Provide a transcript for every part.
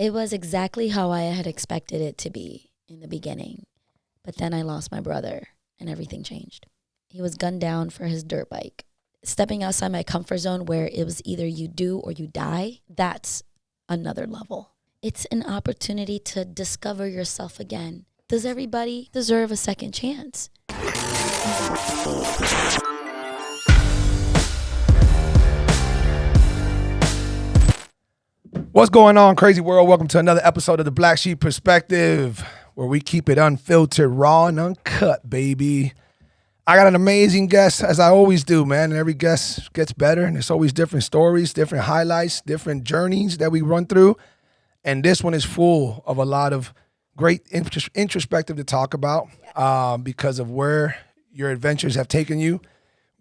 It was exactly how I had expected it to be in the beginning. But then I lost my brother and everything changed. He was gunned down for his dirt bike. Stepping outside my comfort zone where it was either you do or you die, that's another level. It's an opportunity to discover yourself again. Does everybody deserve a second chance? What's going on, crazy world? Welcome to another episode of the Black Sheep Perspective, where we keep it unfiltered, raw, and uncut, baby. I got an amazing guest, as I always do, man. And every guest gets better, and there's always different stories, different highlights, different journeys that we run through. And this one is full of a lot of great introspective to talk about because of where your adventures have taken you.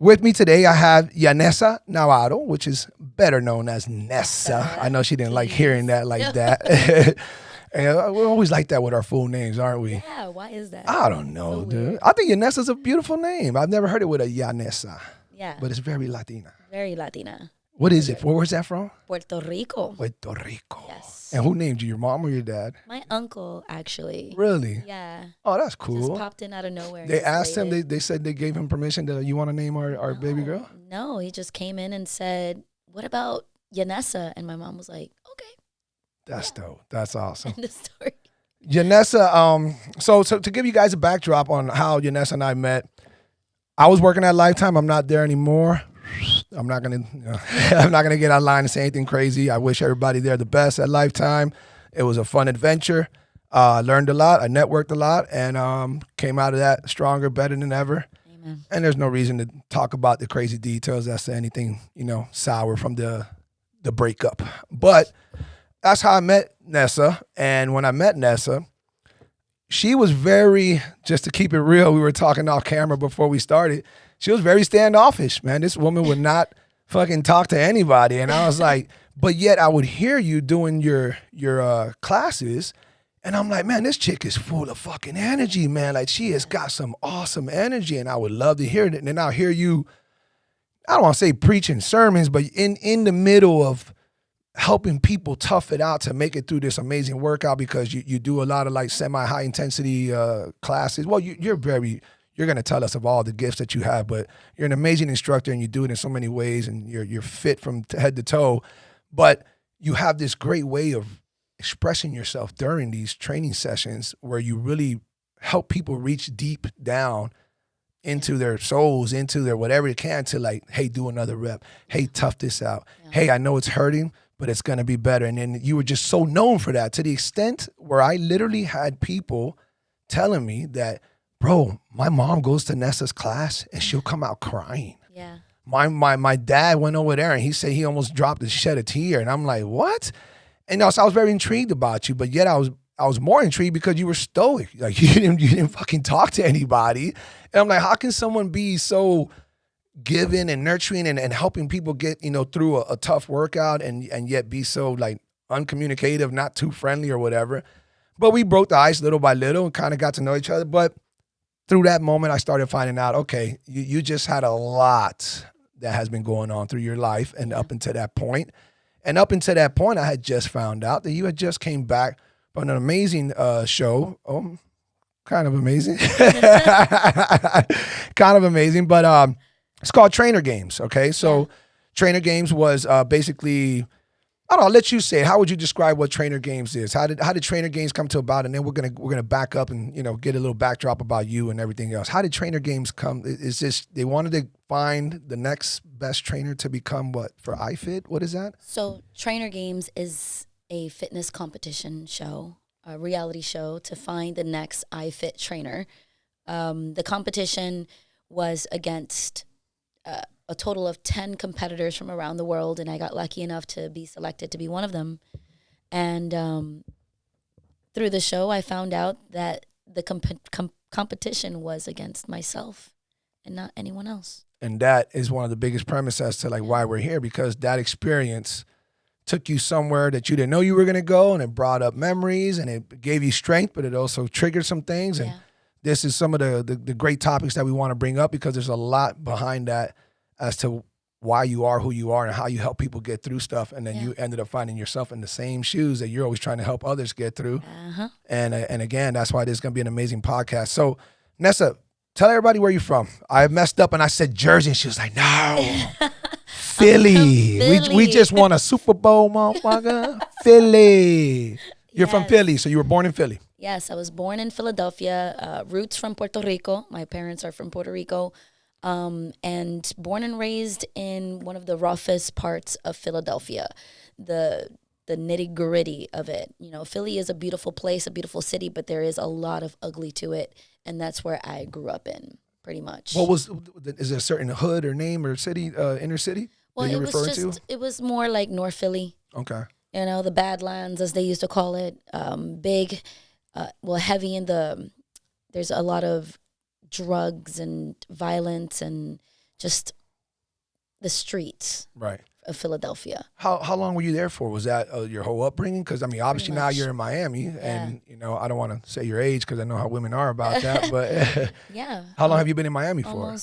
With me today, I have Yanessa Navado, which is better known as Nessa. I know she didn't like hearing that like that. And we always like that with our full names, aren't we? Yeah, why is that? I don't know, dude. I think Yanessa's a beautiful name. I've never heard it with a Yanessa. Yeah. But it's very Latina. Very Latina. What is it? Where's that from? Puerto Rico. Puerto Rico. Yes. And who named you, your mom or your dad? My uncle, actually. Really? Yeah. Oh, that's cool. Just popped in out of nowhere. They asked him, they said they gave him permission that you want to name our baby girl? No, he just came in and said, what about Yanessa? And my mom was like, okay. That's dope. That's awesome. End of story. Yanessa, so to give you guys a backdrop on how Yanessa and I met, I was working at Lifetime. I'm not there anymore. I'm not gonna get online and say anything crazy. I wish everybody there the best at Lifetime. It was a fun adventure. Learned a lot. I networked a lot, and came out of that stronger, better than ever. Amen. And there's no reason to talk about the crazy details as to anything, sour from the breakup. But that's how I met Nessa. And when I met Nessa, she was very, just to keep it real, we were talking off camera before we started. She was very standoffish, man. This woman would not fucking talk to anybody. And I was like, but yet I would hear you doing your classes. And I'm like, man, this chick is full of fucking energy, man. Like, she has got some awesome energy. And I would love to hear it. And then I'll hear you, I don't want to say preaching sermons, but in the middle of helping people tough it out to make it through this amazing workout, because you do a lot of like semi-high intensity classes. Well, you're going to tell us of all the gifts that you have, but you're an amazing instructor and you do it in so many ways, and you're fit from head to toe. But you have this great way of expressing yourself during these training sessions where you really help people reach deep down into their souls, into their whatever they can, to like, hey, do another rep. Hey, tough this out. Yeah. Hey, I know it's hurting, but it's going to be better. And then you were just so known for that, to the extent where I literally had people telling me that, bro, my mom goes to Nessa's class and she'll come out crying. Yeah. My dad went over there and he said he almost dropped and shed a tear. And I'm like, what? And so I was very intrigued about you, but yet I was more intrigued because you were stoic. Like, you didn't fucking talk to anybody. And I'm like, how can someone be so giving and nurturing and helping people get, through a tough workout and yet be so like uncommunicative, not too friendly or whatever? But we broke the ice little by little and kind of got to know each other. But through that moment, I started finding out, okay, you just had a lot that has been going on through your life and up until that point. And up until that point, I had just found out that you had just came back from an amazing show. Oh, kind of amazing. Kind of amazing. But it's called Trainer Games, okay? So Trainer Games was basically, I don't know, I'll let you say it. How would you describe what Trainer Games is? How did Trainer Games come to about? And then we're gonna back up and get a little backdrop about you and everything else. How did Trainer Games come? Is this, they wanted to find the next best trainer to become what for iFit? What is that? So Trainer Games is a fitness competition show, a reality show to find the next iFit trainer. The competition was against a total of 10 competitors from around the world, and I got lucky enough to be selected to be one of them. And through the show, I found out that the competition was against myself and not anyone else. And that is one of the biggest premises as to like why we're here, because that experience took you somewhere that you didn't know you were going to go, and it brought up memories and it gave you strength, but it also triggered some things. And this is some of the great topics that we want to bring up, because there's a lot behind that as to why you are who you are and how you help people get through stuff. And then Yeah. you ended up finding yourself in the same shoes that you're always trying to help others get through. Uh-huh. And again, that's why this is going to be an amazing podcast. So, Nessa, tell everybody where you're from. I messed up and I said Jersey, and she was like, no, Philly. We just won a Super Bowl, motherfucker. Philly. You're from Philly, so you were born in Philly. Yes, I was born in Philadelphia, roots from Puerto Rico. My parents are from Puerto Rico. And born and raised in one of the roughest parts of Philadelphia, the nitty gritty of it. You know, Philly is a beautiful place, a beautiful city, but there is a lot of ugly to it, and that's where I grew up in, pretty much. Is there a certain hood or name or city, inner city Well, that you're referring to? It was more like North Philly. Okay. You know, the Badlands, as they used to call it, big, heavy in there's a lot of drugs and violence and just the streets right of Philadelphia. How long were you there for? Was that your whole upbringing? Because I mean, obviously now you're in Miami, and you know I don't want to say your age because I know how women are about that. But yeah, how long have you been in Miami for?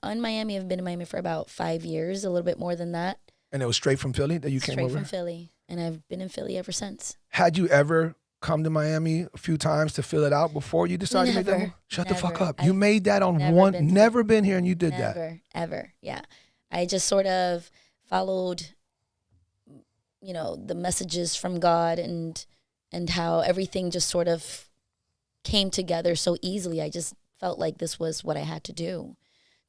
In Miami, I've been in Miami for about 5 years, a little bit more than that. And it was straight from Philly that you came over? Straight from Philly, and I've been in Philly ever since. Had you ever come to Miami a few times to fill it out before you decided to make that move? Shut the fuck up. You made that on never been here and you did that. Never, ever, yeah. I just sort of followed, you know, the messages from God and how everything just sort of came together so easily. I just felt like this was what I had to do,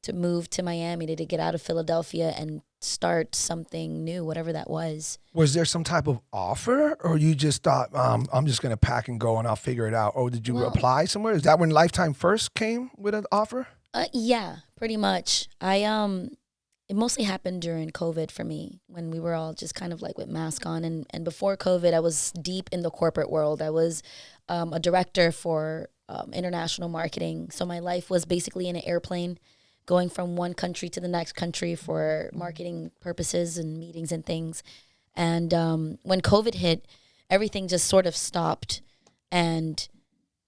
to move to Miami, to get out of Philadelphia and start something new, whatever that was. Was there some type of offer, or you just thought, I'm just going to pack and go and I'll figure it out? Or did you apply somewhere? Is that when Lifetime first came with an offer? Yeah, pretty much. It mostly happened during COVID for me, when we were all just kind of like with masks on. And before COVID, I was deep in the corporate world. I was a director for international marketing. So my life was basically in an airplane, going from one country to the next country for marketing purposes and meetings and things. And when COVID hit, everything just sort of stopped. And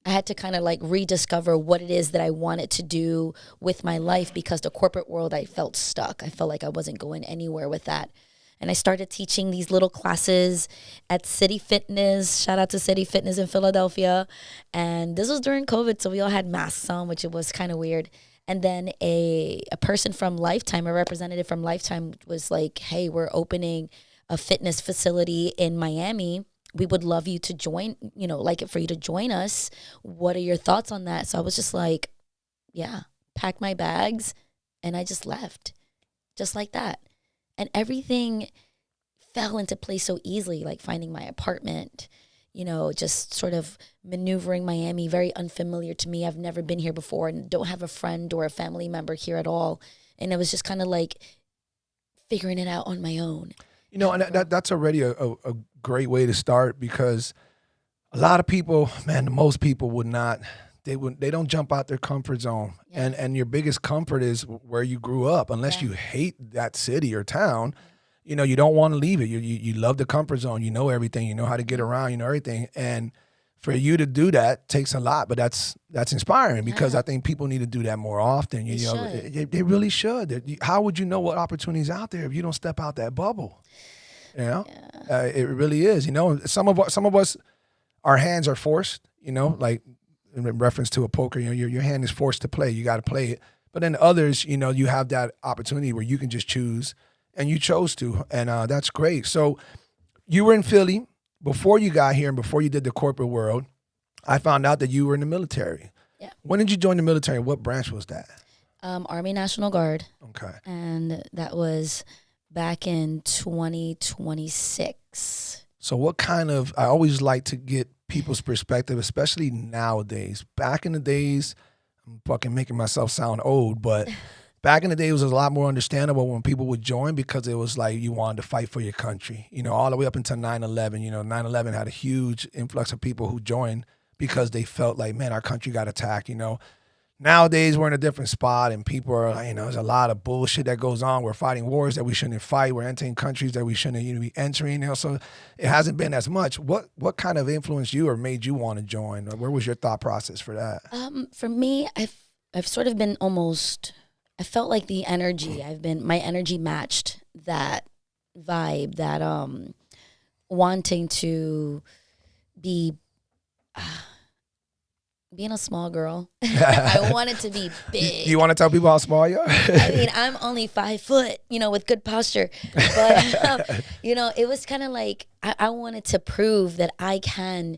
I had to kind of like rediscover what it is that I wanted to do with my life, because the corporate world, I felt stuck. I felt like I wasn't going anywhere with that. And I started teaching these little classes at City Fitness. Shout out to City Fitness in Philadelphia. And this was during COVID, so we all had masks on, which it was kind of weird. And then a person from Lifetime, a representative from Lifetime, was like, hey, we're opening a fitness facility in Miami. We would love you to join, you know, like it for you to join us. What are your thoughts on that? So I was just like, yeah, packed my bags and I just left, just like that. And everything fell into place so easily, like finding my apartment, you know, just sort of maneuvering Miami, very unfamiliar to me. I've never been here before and don't have a friend or a family member here at all. And it was just kind of like figuring it out on my own. You know, and that's already a great way to start, because a lot of people, man, most people they don't jump out their comfort zone. Yeah. And your biggest comfort is where you grew up, unless you hate that city or town. You know, you don't want to leave it. You love the comfort zone. You know everything. You know how to get around. You know everything. And for you to do that takes a lot, but that's inspiring, because I think people need to do that more often. You know, they really should. How would you know what opportunities out there if you don't step out that bubble? You know, it really is. You know, some of us, our hands are forced. You know, like in reference to a poker, you know, your hand is forced to play. You got to play it. But then others, you know, you have that opportunity where you can just choose. And you chose to, and that's great. So you were in Philly before you got here and before you did the corporate world. I found out that you were in the military. Yeah. When did you join the military? What branch was that? Army National Guard. Okay. And that was back in 2026. So what kind of, I always like to get people's perspective, especially nowadays. Back in the days, I'm fucking making myself sound old, but back in the day, it was a lot more understandable when people would join, because it was like you wanted to fight for your country. You know, all the way up until 9/11. You know, 9/11 had a huge influx of people who joined because they felt like, man, our country got attacked. You know, nowadays we're in a different spot, and people are, you know, there's a lot of bullshit that goes on. We're fighting wars that we shouldn't fight. We're entering countries that we shouldn't, you know, be entering. You know, so it hasn't been as much. What kind of influenced you or made you want to join? Where was your thought process for that? For me, I've sort of been almost I felt like the energy my energy matched that vibe, that wanting to be being a small girl. I wanted to be big. You want to tell people how small you are? I mean, I'm only 5 foot, with good posture. But, it was kind of like I wanted to prove that I can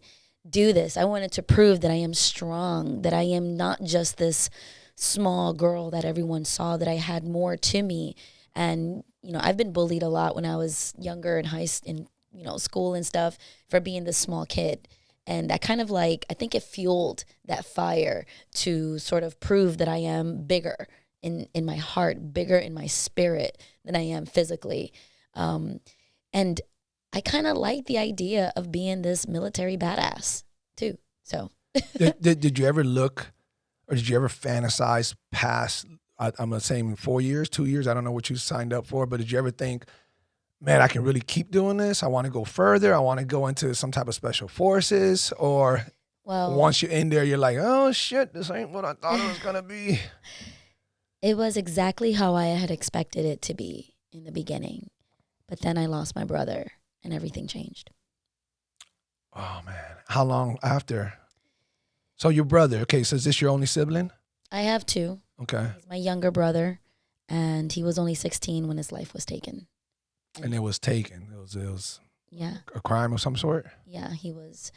do this. I wanted to prove that I am strong, that I am not just this small girl that everyone saw, that I had more to me. And, I've been bullied a lot when I was younger in school and stuff for being this small kid. And that kind of I think it fueled that fire to sort of prove that I am bigger in my heart, bigger in my spirit than I am physically. And I kind of like the idea of being this military badass too. So did you ever look, or did you ever fantasize past, I'm not saying 4 years, 2 years, I don't know what you signed up for, but did you ever think, man, I can really keep doing this? I want to go further. I want to go into some type of special forces. Or once you're in there, you're like, oh, shit, this ain't what I thought it was going to be. It was exactly how I had expected it to be in the beginning. But then I lost my brother and everything changed. Oh, man. How long after? So your brother, okay, so is this your only sibling? I have 2. Okay. He's my younger brother, and he was only 16 when his life was taken. And it was taken. It was yeah, a crime of some sort? Yeah, he was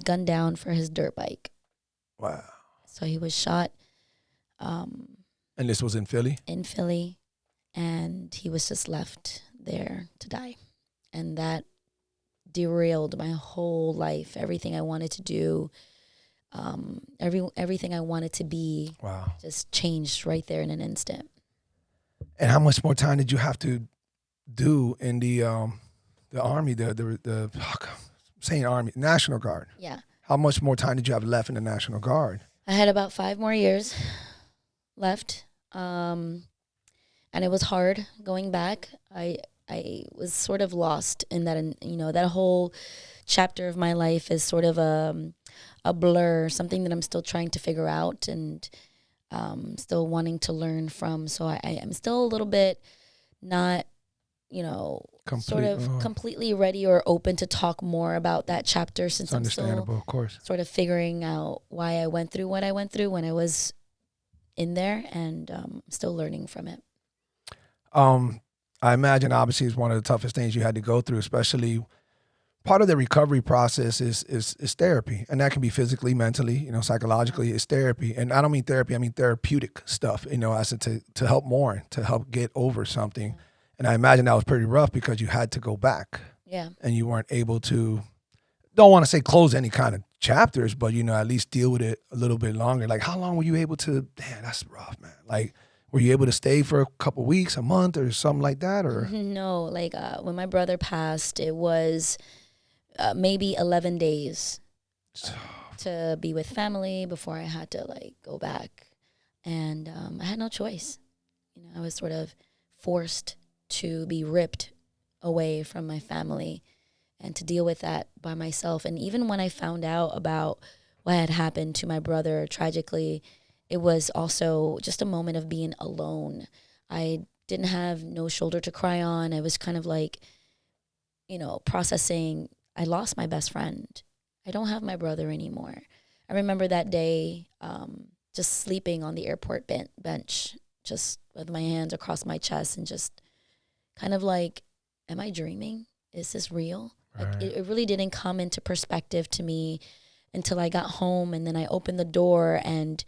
gunned down for his dirt bike. Wow. So he was shot. And this was in Philly? In Philly, and he was just left there to die. And that derailed my whole life, everything I wanted to do, everything I wanted to be. Wow. Just changed right there in an instant. And how much more time did you have to do in the Army, the saying Army, National Guard? Yeah. How much more time did you have left in the National Guard? I had about 5 more years left, and it was hard going back. I was sort of lost in that, that whole chapter of my life is sort of a blur, something that I'm still trying to figure out and still wanting to learn from. So I am still a little bit not, completely ready or open to talk more about that chapter, since I'm understandable, of course, sort of figuring out why I went through what I went through when I was in there, and still learning from it. I imagine obviously it's one of the toughest things you had to go through, especially part of the recovery process is therapy. And that can be physically, mentally, psychologically, it's therapy. And I don't mean therapy, I mean therapeutic stuff, as to help mourn, to help get over something. And I imagine that was pretty rough because you had to go back. Yeah. And you weren't able to, don't want to say close any kind of chapters, but, at least deal with it a little bit longer. Like, how long were you able to, damn, that's rough, man. Like, were you able to stay for a couple of weeks, a month, or something like that? Or no, when my brother passed, it was maybe 11 days to be with family before I had to go back, and I had no choice. I was sort of forced to be ripped away from my family and to deal with that by myself. And even when I found out about what had happened to my brother tragically, it was also just a moment of being alone. I didn't have no shoulder to cry on. I was kind of processing, I lost my best friend. I don't have my brother anymore. I remember that day just sleeping on the airport bench, just with my hands across my chest and just kind of am I dreaming? Is this real? Right. It really didn't come into perspective to me until I got home, and then I opened the door and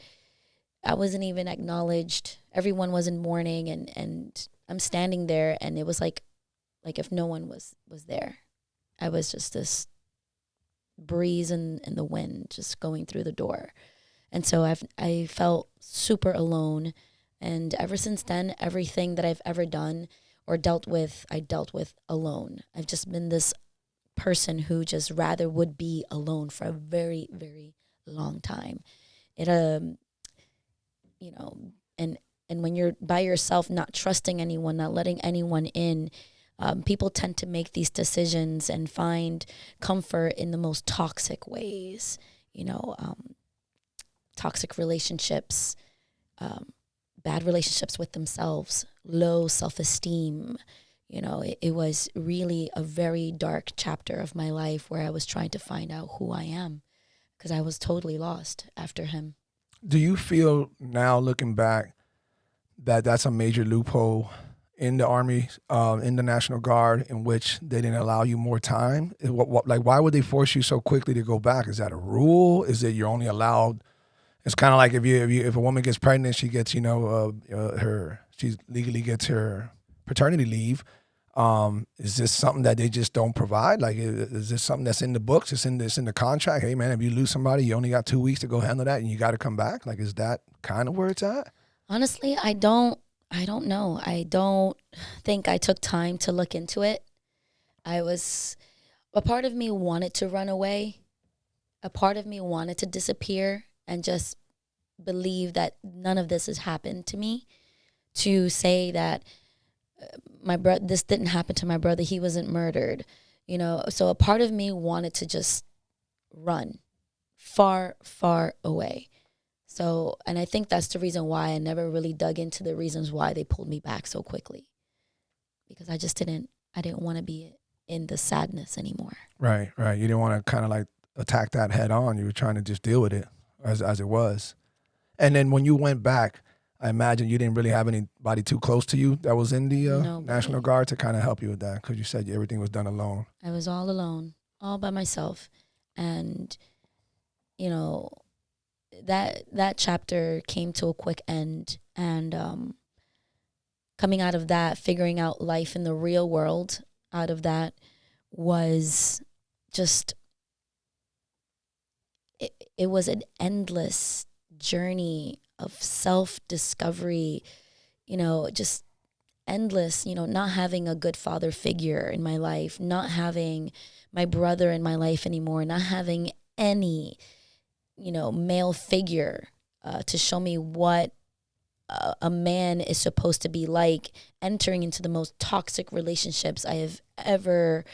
I wasn't even acknowledged. Everyone was in mourning, and I'm standing there, and it was like if no one was there. I was just this breeze in the wind just going through the door. And so I felt super alone. And ever since then, everything that I've ever done or dealt with, I dealt with alone. I've just been this person who just rather would be alone for a very, very long time. It and when you're by yourself, not trusting anyone, not letting anyone in, people tend to make these decisions and find comfort in the most toxic ways, toxic relationships, bad relationships with themselves, low self-esteem. You know, it was really a very dark chapter of my life where I was trying to find out who I am because I was totally lost after him. Do you feel now, looking back, that that's a major loophole in the Army, in the National Guard, in which they didn't allow you more time? Like, why would they force you so quickly to go back? Is that a rule? Is it you're only allowed? It's kind of like if a woman gets pregnant, she gets she legally gets her paternity leave. Is this something that they just don't provide? Like, is this something that's in the books? It's in the contract. Hey man, if you lose somebody, you only got 2 weeks to go handle that, and you got to come back. Like, is that kind of where it's at? Honestly, I don't know. I don't think I took time to look into it. A part of me wanted to run away. A part of me wanted to disappear and just believe that none of this has happened to me. To say that this didn't happen to my brother, he wasn't murdered, you know. So a part of me wanted to just run far, far away. So, and I think that's the reason why I never really dug into the reasons why they pulled me back so quickly, because I didn't want to be in the sadness anymore. Right. You didn't want to kind of like attack that head on. You were trying to just deal with it as it was. And then when you went back, I imagine you didn't really have anybody too close to you that was in the National Guard to kind of help you with that, because you said everything was done alone. I was all alone, all by myself. And, you know, that chapter came to a quick end. And coming out of that, figuring out life in the real world out of that was just, it was an endless journey of self-discovery, you know, just endless, you know, not having a good father figure in my life, not having my brother in my life anymore, not having any, you know, male figure to show me what a man is supposed to be like, entering into the most toxic relationships I have ever.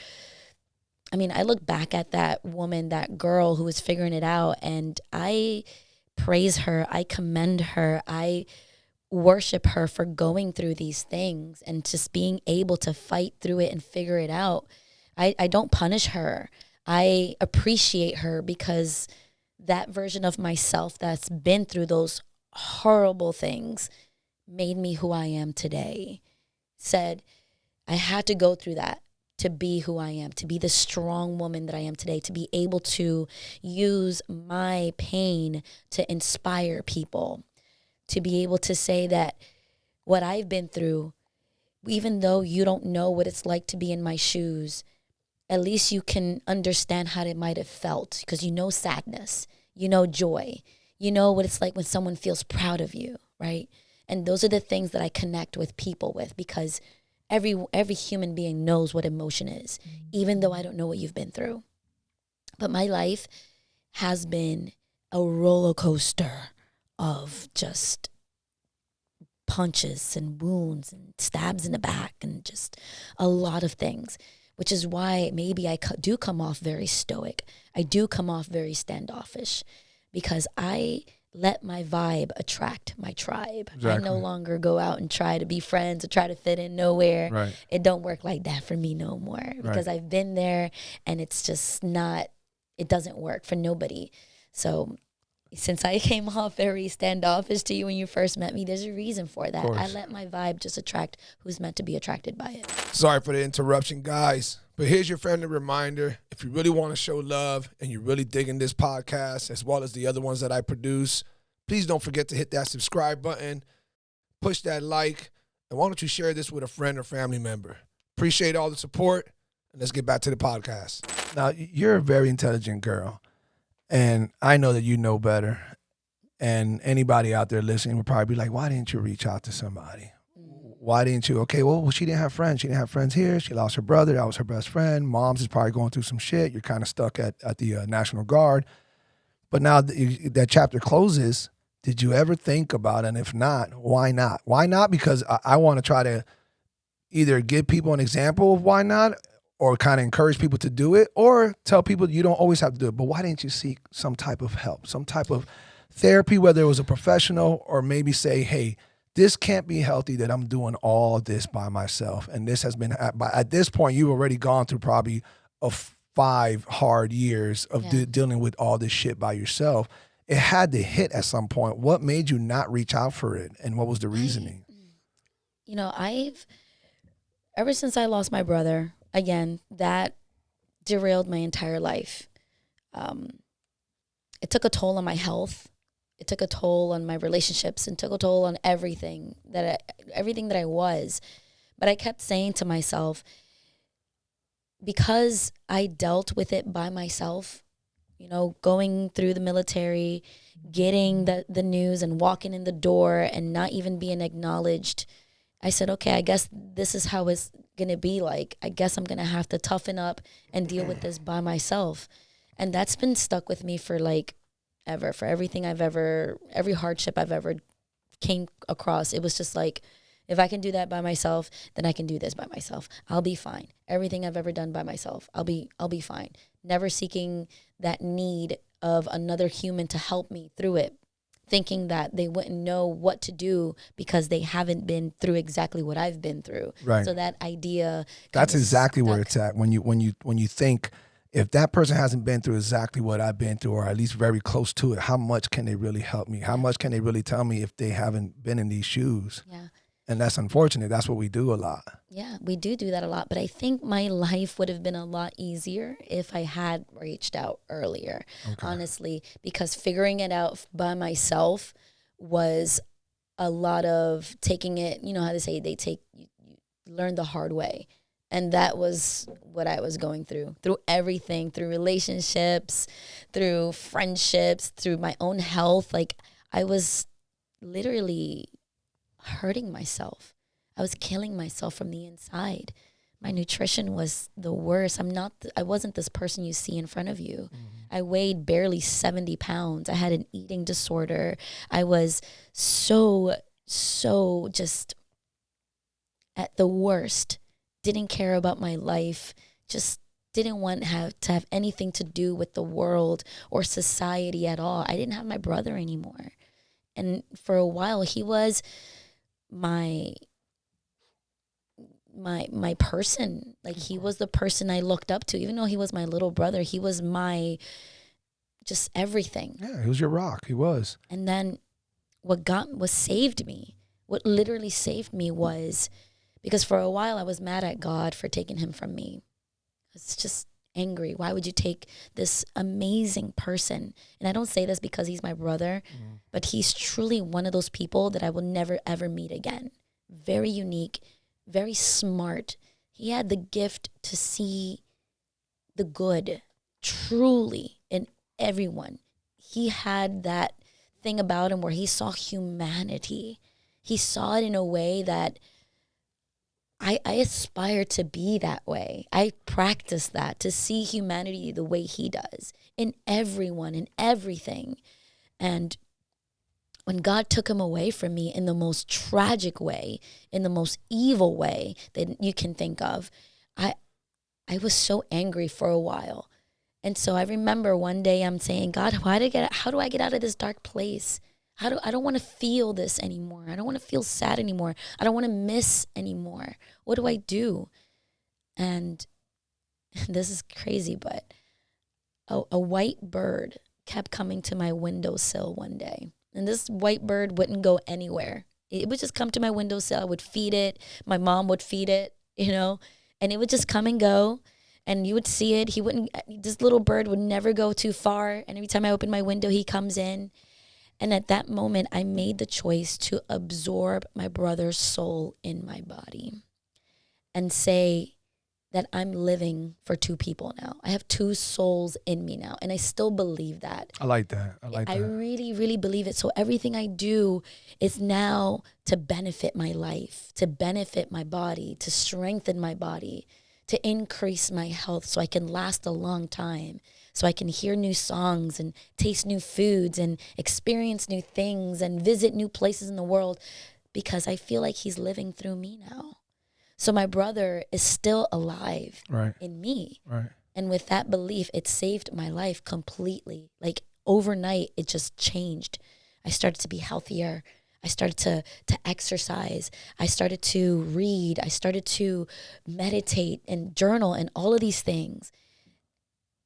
I mean, I look back at that woman, that girl who was figuring it out, and I praise her, I commend her, I worship her for going through these things and just being able to fight through it and figure it out. I don't punish her. I appreciate her, because that version of myself that's been through those horrible things made me who I am today. Said I had to go through that to be who I am, to be the strong woman that I am today, to be able to use my pain to inspire people, to be able to say that what I've been through, even though you don't know what it's like to be in my shoes, at least you can understand how it might have felt, because you know sadness, you know joy, you know what it's like when someone feels proud of you, right? And those are the things that I connect with people with, because every human being knows what emotion is, even though I don't know what you've been through. But my life has been a roller coaster of just punches and wounds and stabs in the back and just a lot of things, which is why maybe I do come off very stoic. I do come off very standoffish, because I let my vibe attract my tribe. Exactly. I no longer go out and try to be friends or try to fit in nowhere. Right. It don't work like that for me no more, because I've been there, and it's just not, it doesn't work for nobody. So since I came off very standoffish to you when you first met me, there's a reason for that. I let my vibe just attract who's meant to be attracted by it. Sorry for the interruption, guys. But here's your friendly reminder. If you really want to show love and you're really digging this podcast, as well as the other ones that I produce, please don't forget to hit that subscribe button, push that like, and why don't you share this with a friend or family member? Appreciate all the support, and let's get back to the podcast. Now, you're a very intelligent girl, and I know that you know better, and anybody out there listening would probably be like, why didn't you reach out to somebody? Why didn't you? Okay, well, she didn't have friends. She didn't have friends here. She lost her brother. That was her best friend. Mom's is probably going through some shit. You're kind of stuck at the National Guard. But now that chapter closes, did you ever think about it? And if not, why not? Why not? Because I want to try to either give people an example of why not, or kind of encourage people to do it, or tell people you don't always have to do it. But why didn't you seek some type of help, some type of therapy, whether it was a professional or maybe say, hey, this can't be healthy that I'm doing all this by myself. And this has been, at this point, you've already gone through probably 5 hard years of dealing with all this shit by yourself. It had to hit at some point. What made you not reach out for it? And what was the reasoning? Ever since I lost my brother, again, that derailed my entire life. It took a toll on my health. It took a toll on my relationships and took a toll on everything that I was. But I kept saying to myself, because I dealt with it by myself, going through the military, getting the news and walking in the door and not even being acknowledged, I said, okay, I guess this is how it's going to be like. I guess I'm going to have to toughen up and deal with this by myself. And that's been stuck with me for ever, for everything every hardship I've ever came across. It was just like, if I can do that by myself, then I can do this by myself. I'll be fine. Everything I've ever done by myself, I'll be fine. Never seeking that need of another human to help me through it, thinking that they wouldn't know what to do because they haven't been through exactly what I've been through. Right. So that idea, that's exactly where it's at. When you think, if that person hasn't been through exactly what I've been through, or at least very close to it, how much can they really help me? How much can they really tell me if they haven't been in these shoes? Yeah. And that's unfortunate. That's what we do a lot. Yeah, we do that a lot. But I think my life would have been a lot easier if I had reached out earlier, honestly, because figuring it out by myself was a lot of taking it, how they say, you learn the hard way. And that was what I was going through everything, through relationships, through friendships, through my own health. I was literally hurting myself. I was killing myself from the inside. My nutrition was the worst. I wasn't this person you see in front of you. I weighed barely 70 pounds. I had an eating disorder. I was so just at the worst. Didn't care about my life. Just didn't want to have anything to do with the world or society at all. I didn't have my brother anymore. And for a while, he was my person. He was the person I looked up to. Even though he was my little brother, he was my just everything. Yeah, he was your rock. He was. And then what saved me, what literally saved me was, because for a while I was mad at God for taking him from me. I was just angry. Why would you take this amazing person? And I don't say this because he's my brother, but he's truly one of those people that I will never, ever meet again. Very unique, very smart. He had the gift to see the good truly in everyone. He had that thing about him where he saw humanity. He saw it in a way that I aspire to be that way. I practice that, to see humanity the way he does in everyone, in everything. And when God took him away from me in the most tragic way, in the most evil way that you can think of, I was so angry for a while. And so I remember one day I'm saying, God, how do I get out of this dark place? I don't want to feel this anymore. I don't want to feel sad anymore. I don't want to miss anymore. What do I do? And this is crazy, but a white bird kept coming to my windowsill one day. And this white bird wouldn't go anywhere. It would just come to my windowsill. I would feed it. My mom would feed it, and it would just come and go. And you would see it. This little bird would never go too far. And every time I open my window, he comes in. And at that moment, I made the choice to absorb my brother's soul in my body and say that I'm living for two people now. I have two souls in me now. And I still believe that. I like that. I really, really believe it. So everything I do is now to benefit my life, to benefit my body, to strengthen my body, to increase my health so I can last a long time, so I can hear new songs and taste new foods and experience new things and visit new places in the world, because I feel like he's living through me now. So my brother is still alive in me. Right. And with that belief, it saved my life completely. overnight, it just changed. I started to be healthier. I started to exercise. I started to read. I started to meditate and journal and all of these things.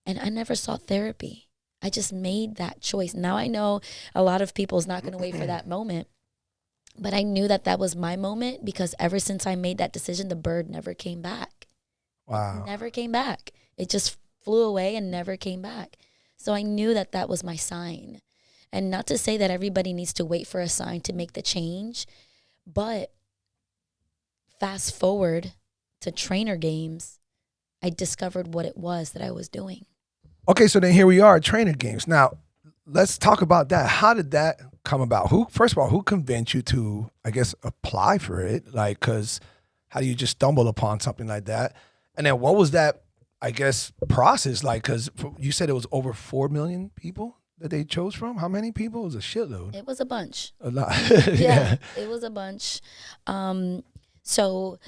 And I never sought therapy. I just made that choice. Now I know a lot of people's not going to wait for that moment. But I knew that that was my moment because ever since I made that decision, the bird never came back. Wow. Never came back. It just flew away and never came back. So I knew that that was my sign. And not to say that everybody needs to wait for a sign to make the change, but fast forward to trainer games, I discovered what it was that I was doing. Okay, so then here we are at Trainer Games. Now, let's talk about that. How did that come about? First of all, who convinced you to, I guess, apply for it? Like, because how do you just stumble upon something like that? And then what was that, I guess, process like? Because you said it was over 4 million people that they chose from. How many people? It was a shitload. It was a bunch. A lot. Yeah, it was a bunch. So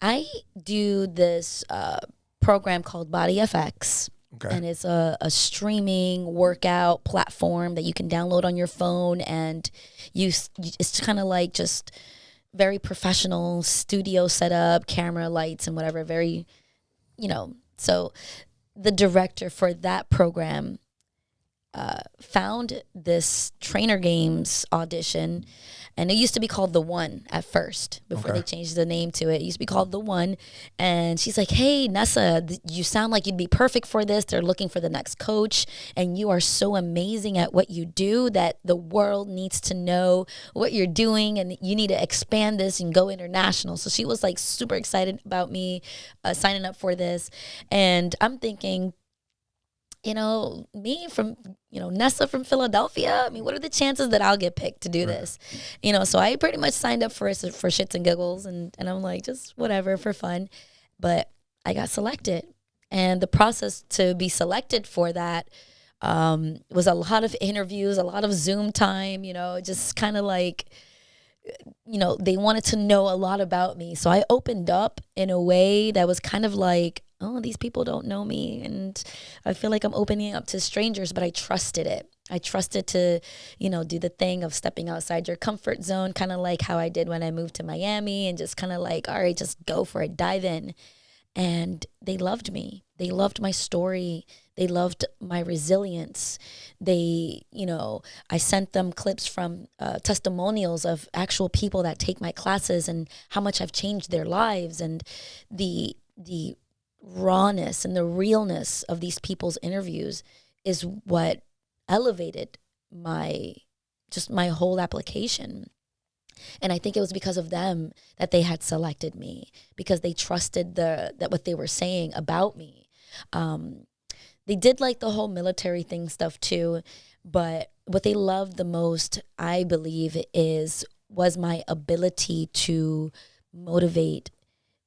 I do this program called Body FX. Okay. And it's a streaming workout platform that you can download on your phone, and it's kind of like just very professional studio setup, camera, lights, and whatever. Very, so the director for that program found this Trainer Games audition, and it used to be called The One at first before they changed the name to it. It used to be called The One, and she's like, "Hey, Nessa, you sound like you'd be perfect for this. They're looking for the next coach, and you are so amazing at what you do that the world needs to know what you're doing, and you need to expand this and go international." So she was like super excited about me signing up for this, and I'm thinking, me from, Nessa from Philadelphia. I mean, what are the chances that I'll get picked to do this? So I pretty much signed up for shits and giggles, and I'm like, just whatever for fun. But I got selected. And the process to be selected for that was a lot of interviews, a lot of Zoom time, just kind of like, they wanted to know a lot about me. So I opened up in a way that was kind of like, oh, these people don't know me, and I feel like I'm opening up to strangers, but I trusted it. I trusted to, do the thing of stepping outside your comfort zone, kind of like how I did when I moved to Miami, and just kind of like, all right, just go for it, dive in. And they loved me. They loved my story. They loved my resilience. I sent them clips from testimonials of actual people that take my classes and how much I've changed their lives, and the rawness and the realness of these people's interviews is what elevated my whole application. And I think it was because of them that they had selected me, because they trusted that what they were saying about me. They did like the whole military thing stuff too, but what they loved the most, I believe, was my ability to motivate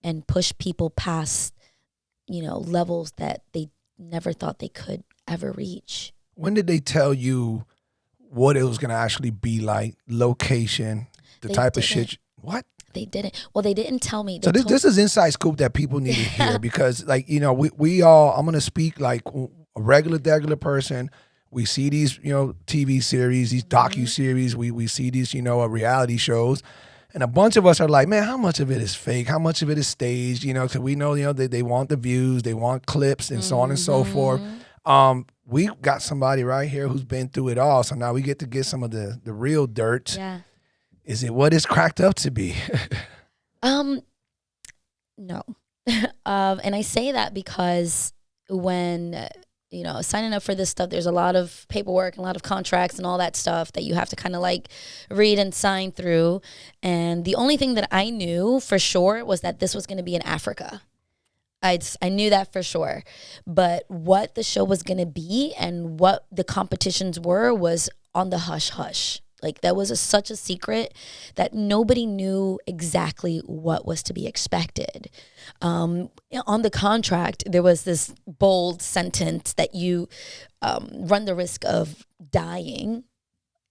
and push people past levels that they never thought they could ever reach. When did they tell you what it was going to actually be like, location, the type of shit? What? They didn't. Well, they didn't tell me. So this is inside scoop that people need to hear, because we all, I'm going to speak like a regular person. We see these, TV series, these docu-series. We see these, reality shows. And a bunch of us are like, man, how much of it is fake? How much of it is staged? Because we know, they want the views, they want clips, and so on and so forth. We got somebody right here who's been through it all. So now we get to get some of the real dirt. Yeah. Is it what it's cracked up to be? No. And I say that because when signing up for this stuff, there's a lot of paperwork and a lot of contracts and all that stuff that you have to kind of like read and sign through. And the only thing that I knew for sure was that this was going to be in Africa. I knew that for sure. But what the show was going to be and what the competitions were was on the hush hush. Like that was such a secret that nobody knew exactly what was to be expected. On the contract, there was this bold sentence that you run the risk of dying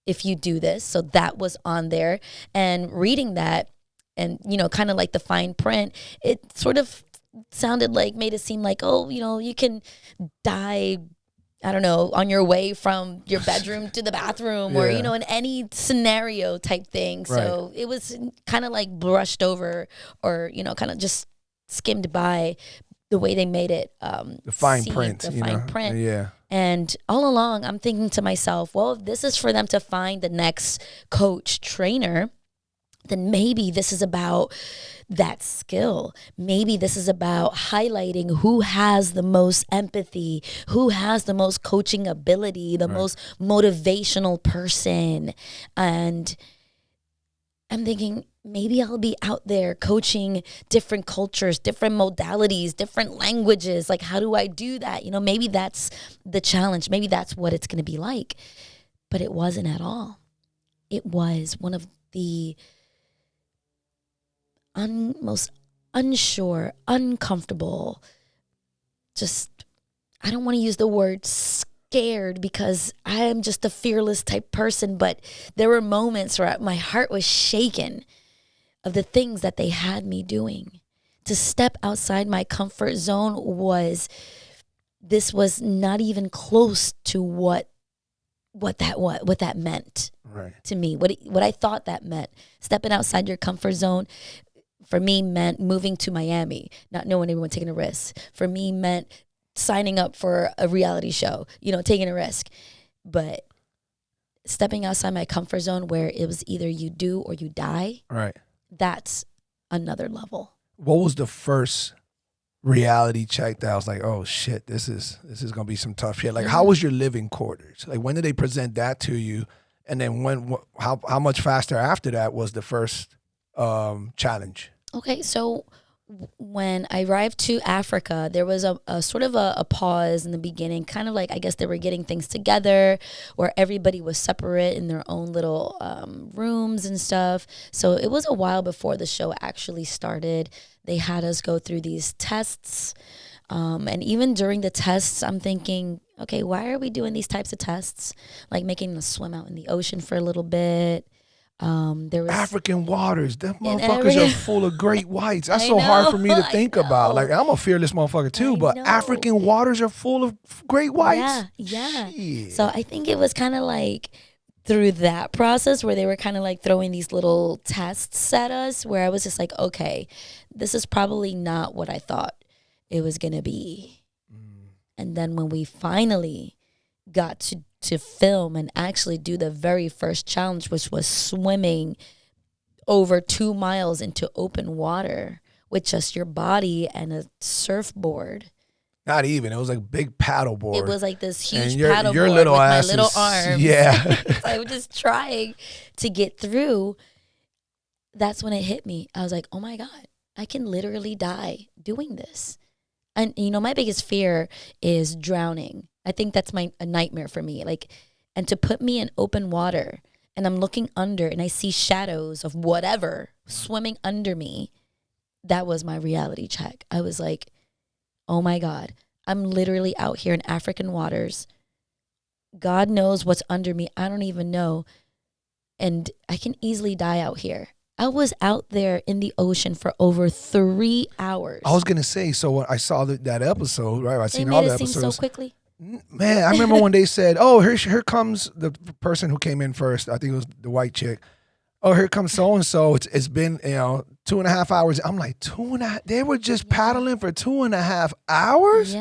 if you do this. So that was on there. And reading that and, kind of like the fine print, it sort of made it seem like, oh, you can die I don't know, on your way from your bedroom to the bathroom or, you know, in any scenario type thing. So it was kind of like brushed over or, you know, kind of just skimmed by the way they made it. The fine print. The fine print. Yeah. And all along, I'm thinking to myself, well, if this is for them to find the next coach trainer, then maybe this is about that skill. Maybe this is about highlighting who has the most empathy, who has the most coaching ability, the most motivational person. And I'm thinking maybe I'll be out there coaching different cultures, different modalities, different languages. Like, how do I do that? You know, maybe that's the challenge. Maybe that's what it's going to be like. But it wasn't at all. It was one of the most unsure, uncomfortable, just, I don't want to use the word scared because I am just a fearless type person, but there were moments where my heart was shaken of the things that they had me doing. To step outside my comfort zone was not even close to what that meant to me, what I thought that meant. Stepping outside your comfort zone for me meant moving to Miami, not knowing anyone, taking a risk. For me meant signing up for a reality show, you know, taking a risk. But stepping outside my comfort zone where it was either you do or you die, that's another level. What was the first reality check that I was like, oh shit, this is gonna be some tough shit? Like, how was your living quarters? Like, when did they present that to you? And then how much faster after that was the first challenge? Okay, so when I arrived to Africa, there was a sort of a pause in the beginning, kind of like, I guess they were getting things together where everybody was separate in their own little rooms and stuff. So it was a while before the show actually started. They had us go through these tests. And even during the tests, I'm thinking, okay, why are we doing these types of tests? Like making us swim out in the ocean for a little bit. There was African waters. Them motherfuckers are full of great whites. That's so hard for me to think about. Like, I'm a fearless motherfucker too, but African waters are full of great whites. Yeah. Shit. So I think it was kind of like through that process where they were kind of like throwing these little tests at us where I was just like, okay, this is probably not what I thought it was going to be. And then when we finally got to film and actually do the very first challenge, which was swimming over 2 miles into open water with just your body and a surfboard. Not even. It was like a big paddle board. It was like this huge and paddle board with my little arms. Yeah. So I was just trying to get through. That's when it hit me. I was like, oh my God, I can literally die doing this. And, you know, my biggest fear is drowning. I think that's a nightmare for me. Like, and to put me in open water and I'm looking under and I see shadows of whatever swimming under me. That was my reality check. I was like, oh my God, I'm literally out here in African waters. God knows what's under me. I don't even know. And I can easily die out here. I was out there in the ocean for over 3 hours. I was going to say, so when I saw that episode, right? I seen all the episodes. They made it seem so quickly. Man, I remember when they said, oh, here comes the person who came in first. I think it was the white chick. Oh, here comes so-and-so. It's been, 2.5 hours. I'm like, 2.5? They were just paddling for 2.5 hours?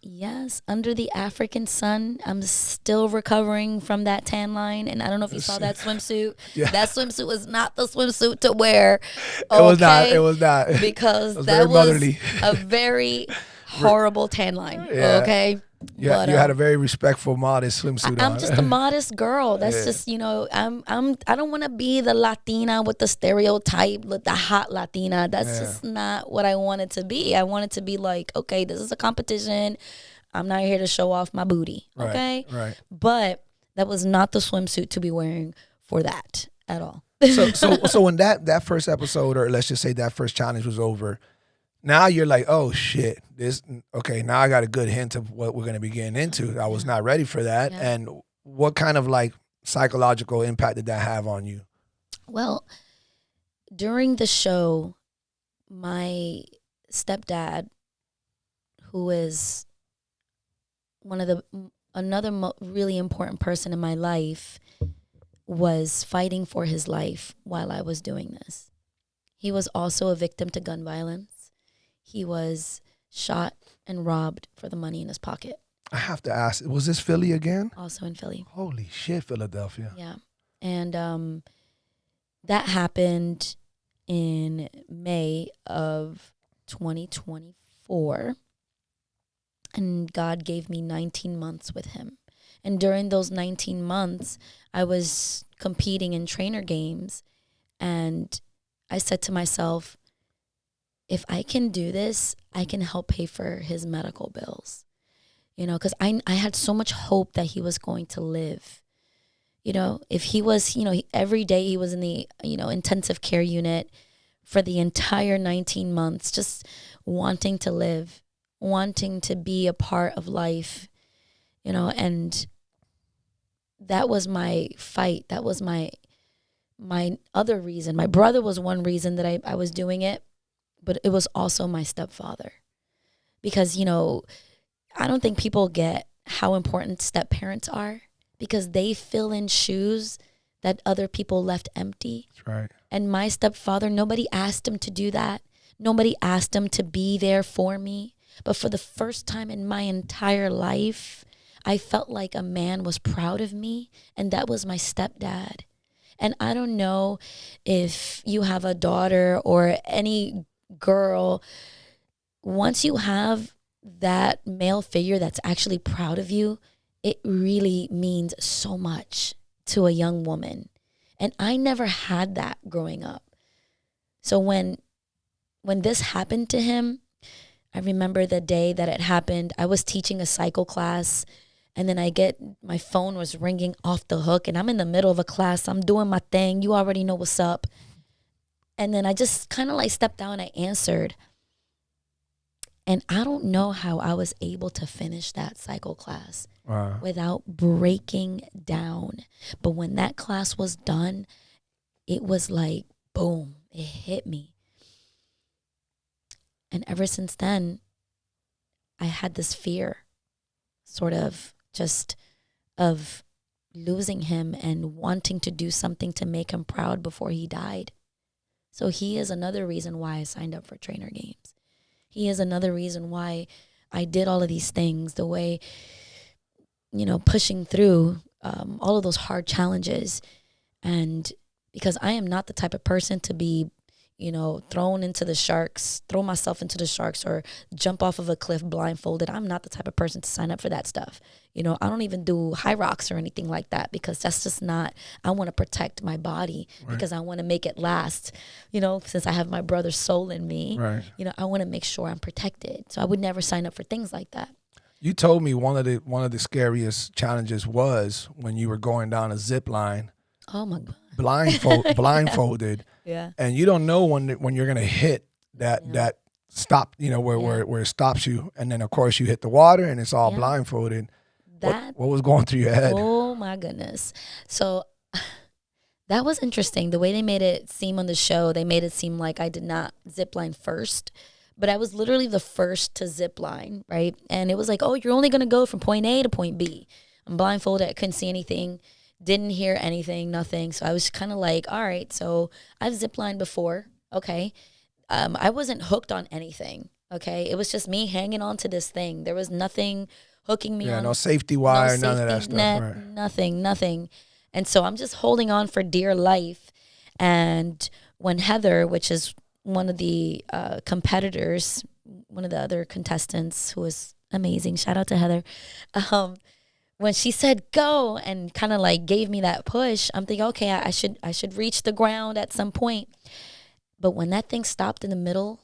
Yes. Under the African sun. I'm still recovering from that tan line. And I don't know if you saw that swimsuit. Yeah. That swimsuit was not the swimsuit to wear. It was not. Because that was a very horrible tan line. Okay? Yeah, you had a very respectful, modest swimsuit on. I'm just a modest girl. That's just, I don't want to be the Latina with the stereotype, the hot Latina. That's just not what I wanted to be. I wanted to be like, okay, this is a competition. I'm not here to show off my booty. Okay? Right. But that was not the swimsuit to be wearing for that at all. So when that first episode, or let's just say that first challenge was over, now you're like, oh shit, now I got a good hint of what we're going to be getting into. I was not ready for that. Yeah. And what kind of like psychological impact did that have on you? Well, during the show, my stepdad, who is one of the another really important person in my life was fighting for his life while I was doing this. He was also a victim to gun violence. He was shot and robbed for the money in his pocket. I have to ask, was this Philly again? Also in Philly. Holy shit, Philadelphia. Yeah. And that happened in May of 2024. And God gave me 19 months with him. And during those 19 months, I was competing in trainer games. And I said to myself, if I can do this, I can help pay for his medical bills. You know, because I had so much hope that he was going to live. You know, if he was, every day he was in the, intensive care unit for the entire 19 months, just wanting to live, wanting to be a part of life, and that was my fight. That was my other reason. My brother was one reason that I was doing it, but it was also my stepfather. Because, I don't think people get how important step parents are, because they fill in shoes that other people left empty. That's right. And my stepfather, nobody asked him to do that. Nobody asked him to be there for me. But for the first time in my entire life, I felt like a man was proud of me, and that was my stepdad. And I don't know if you have a daughter or any girl, once you have that male figure that's actually proud of you, it really means so much to a young woman. And I never had that growing up. So when this happened to him, I remember the day that it happened. I was teaching a cycle class, and then my phone was ringing off the hook, and I'm in the middle of a class. I'm doing my thing. You already know what's up. And then I just kind of stepped down and I answered. And I don't know how I was able to finish that cycle class without breaking down. But when that class was done, it was like, boom, it hit me. And ever since then, I had this fear, sort of just of losing him and wanting to do something to make him proud before he died. So he is another reason why I signed up for trainer games. He is another reason why I did all of these things, the way, pushing through all of those hard challenges. And because I am not the type of person to be, throw myself into the sharks or jump off of a cliff blindfolded. I'm not the type of person to sign up for that stuff. I don't even do high rocks or anything like that, because that's just not, I want to protect my body because I want to make it last, since I have my brother's soul in me, I want to make sure I'm protected. So I would never sign up for things like that. You told me one of the scariest challenges was when you were going down a zip line. Oh my God. Blindfolded. Yeah. And you don't know when you're gonna hit that stop, where it stops you, and then of course you hit the water and it's all blindfolded. What was going through your head? Oh my goodness. So that was interesting. The way they made it seem on the show, they made it seem like I did not zip line first, but I was literally the first to zip line, right? And it was like, oh, you're only gonna go from point A to point B. I'm blindfolded. I couldn't see anything. Didn't hear anything, nothing. So I was kind of like, all right, so I've ziplined before. Okay. I wasn't hooked on anything. Okay. It was just me hanging on to this thing. There was nothing hooking me on. No safety wire, none of that stuff. Net, right. Nothing. And so I'm just holding on for dear life. And when Heather, which is one of the competitors, one of the other contestants who was amazing, shout out to Heather, when she said go and kind of gave me that push, I'm thinking, okay, I should reach the ground at some point. But when that thing stopped in the middle,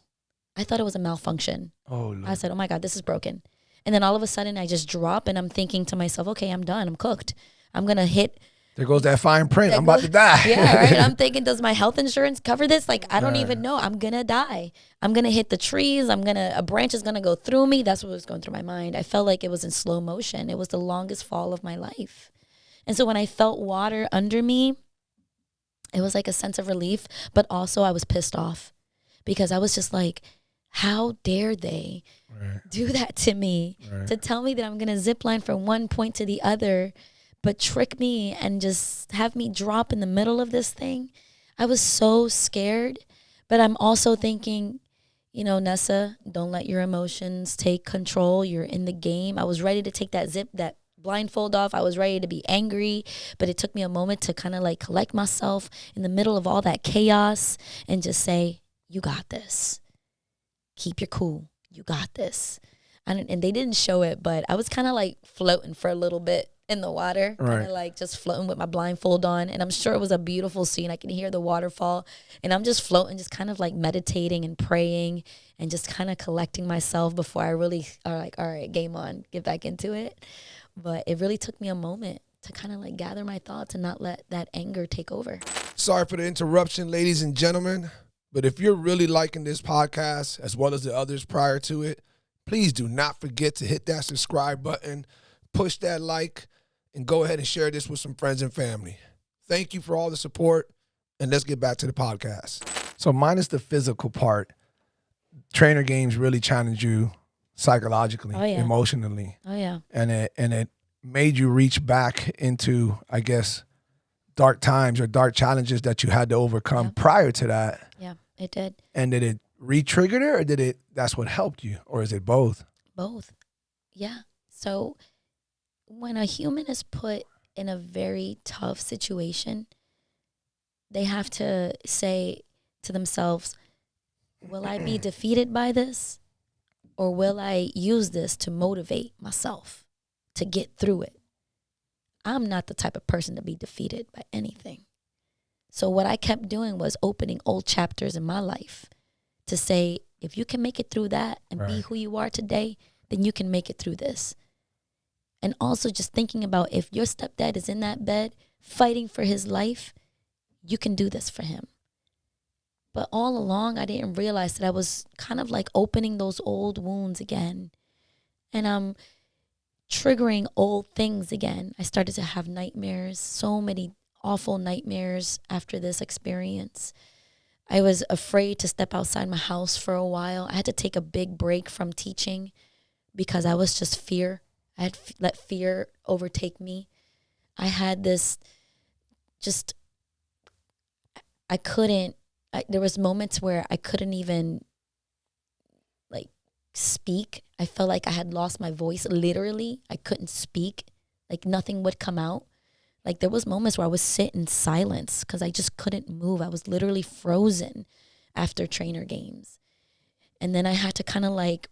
I thought it was a malfunction. Oh, Lord. I said, oh my God, this is broken. And then all of a sudden I just drop and I'm thinking to myself, okay, I'm done. I'm cooked. I'm going to hit. There goes that fine print. I'm about to die. Yeah, right. I'm thinking, does my health insurance cover this? I don't even know. I'm going to die. I'm going to hit the trees. A branch is going to go through me. That's what was going through my mind. I felt like it was in slow motion. It was the longest fall of my life. And so when I felt water under me, it was like a sense of relief, but also I was pissed off because I was just like, How dare they do that to me, to tell me that I'm going to zip line from one point to the other, but trick me and just have me drop in the middle of this thing. I was so scared, but I'm also thinking, you know, Nessa, don't let your emotions take control. You're in the game. I was ready to take that blindfold off. I was ready to be angry, but it took me a moment to kind of like collect myself in the middle of all that chaos and just say, you got this. Keep your cool. You got this. And they didn't show it, but I was kind of like floating for a little bit in the water, kind of like just floating with my blindfold on. And I'm sure it was a beautiful scene. I can hear the waterfall, and I'm just floating, just kind of like meditating and praying and just kind of collecting myself before I really are like, all right, game on, get back into it. But it really took me a moment to kind of like gather my thoughts and not let that anger take over. Sorry for the interruption, ladies and gentlemen. But if you're really liking this podcast, as well as the others prior to it, please do not forget to hit that subscribe button, push that like, and go ahead and share this with some friends and family. Thank you for all the support, and let's get back to the podcast. So minus the physical part, trainer games really challenge you psychologically, emotionally. Oh, yeah. And it made you reach back into, I guess, dark times or dark challenges that you had to overcome prior to that. Yeah, it did. And did it re-trigger it, or that's what helped you, or is it both? Both. Yeah. So when a human is put in a very tough situation, they have to say to themselves, will I be defeated by this, or will I use this to motivate myself to get through it? I'm not the type of person to be defeated by anything. So what I kept doing was opening old chapters in my life to say, if you can make it through that and be who you are today, then you can make it through this. And also just thinking about, if your stepdad is in that bed fighting for his life, you can do this for him. But all along, I didn't realize that I was kind of like opening those old wounds again. And I'm triggering old things again. I started to have nightmares, so many awful nightmares after this experience. I was afraid to step outside my house for a while. I had to take a big break from teaching because I was just fear. I had let fear overtake me. I had this there was moments where I couldn't even like speak. I felt like I had lost my voice. Literally, I couldn't speak. Like nothing would come out. Like there was moments where I would sit in silence because I just couldn't move. I was literally frozen after trainer games. And then I had to kind of like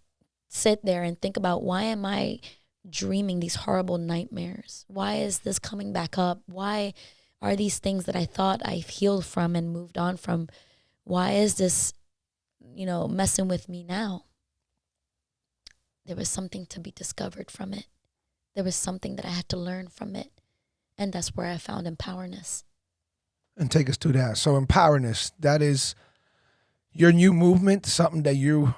sit there and think about, why am I dreaming these horrible nightmares? Why is this coming back up? Why are these things that I thought I've healed from and moved on from, why is this, messing with me now? There was something to be discovered from it. There was something that I had to learn from it. And that's where I found Empowerness. And take us to that. So Empowerness, that is your new movement, something that you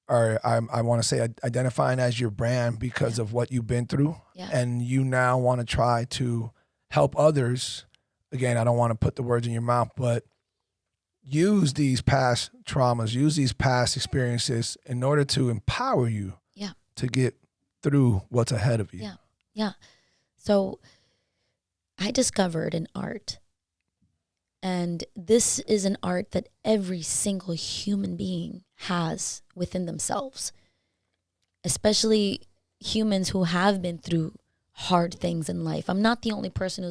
are, I want to say, identifying as your brand because of what you've been through. Yeah. And you now want to try to help others. Again, I don't want to put the words in your mouth, but use these past traumas, use these past experiences in order to empower you to get through what's ahead of you. Yeah. So I discovered an art, and this is an art that every single human being has within themselves, especially humans who have been through hard things in life. I'm not the only person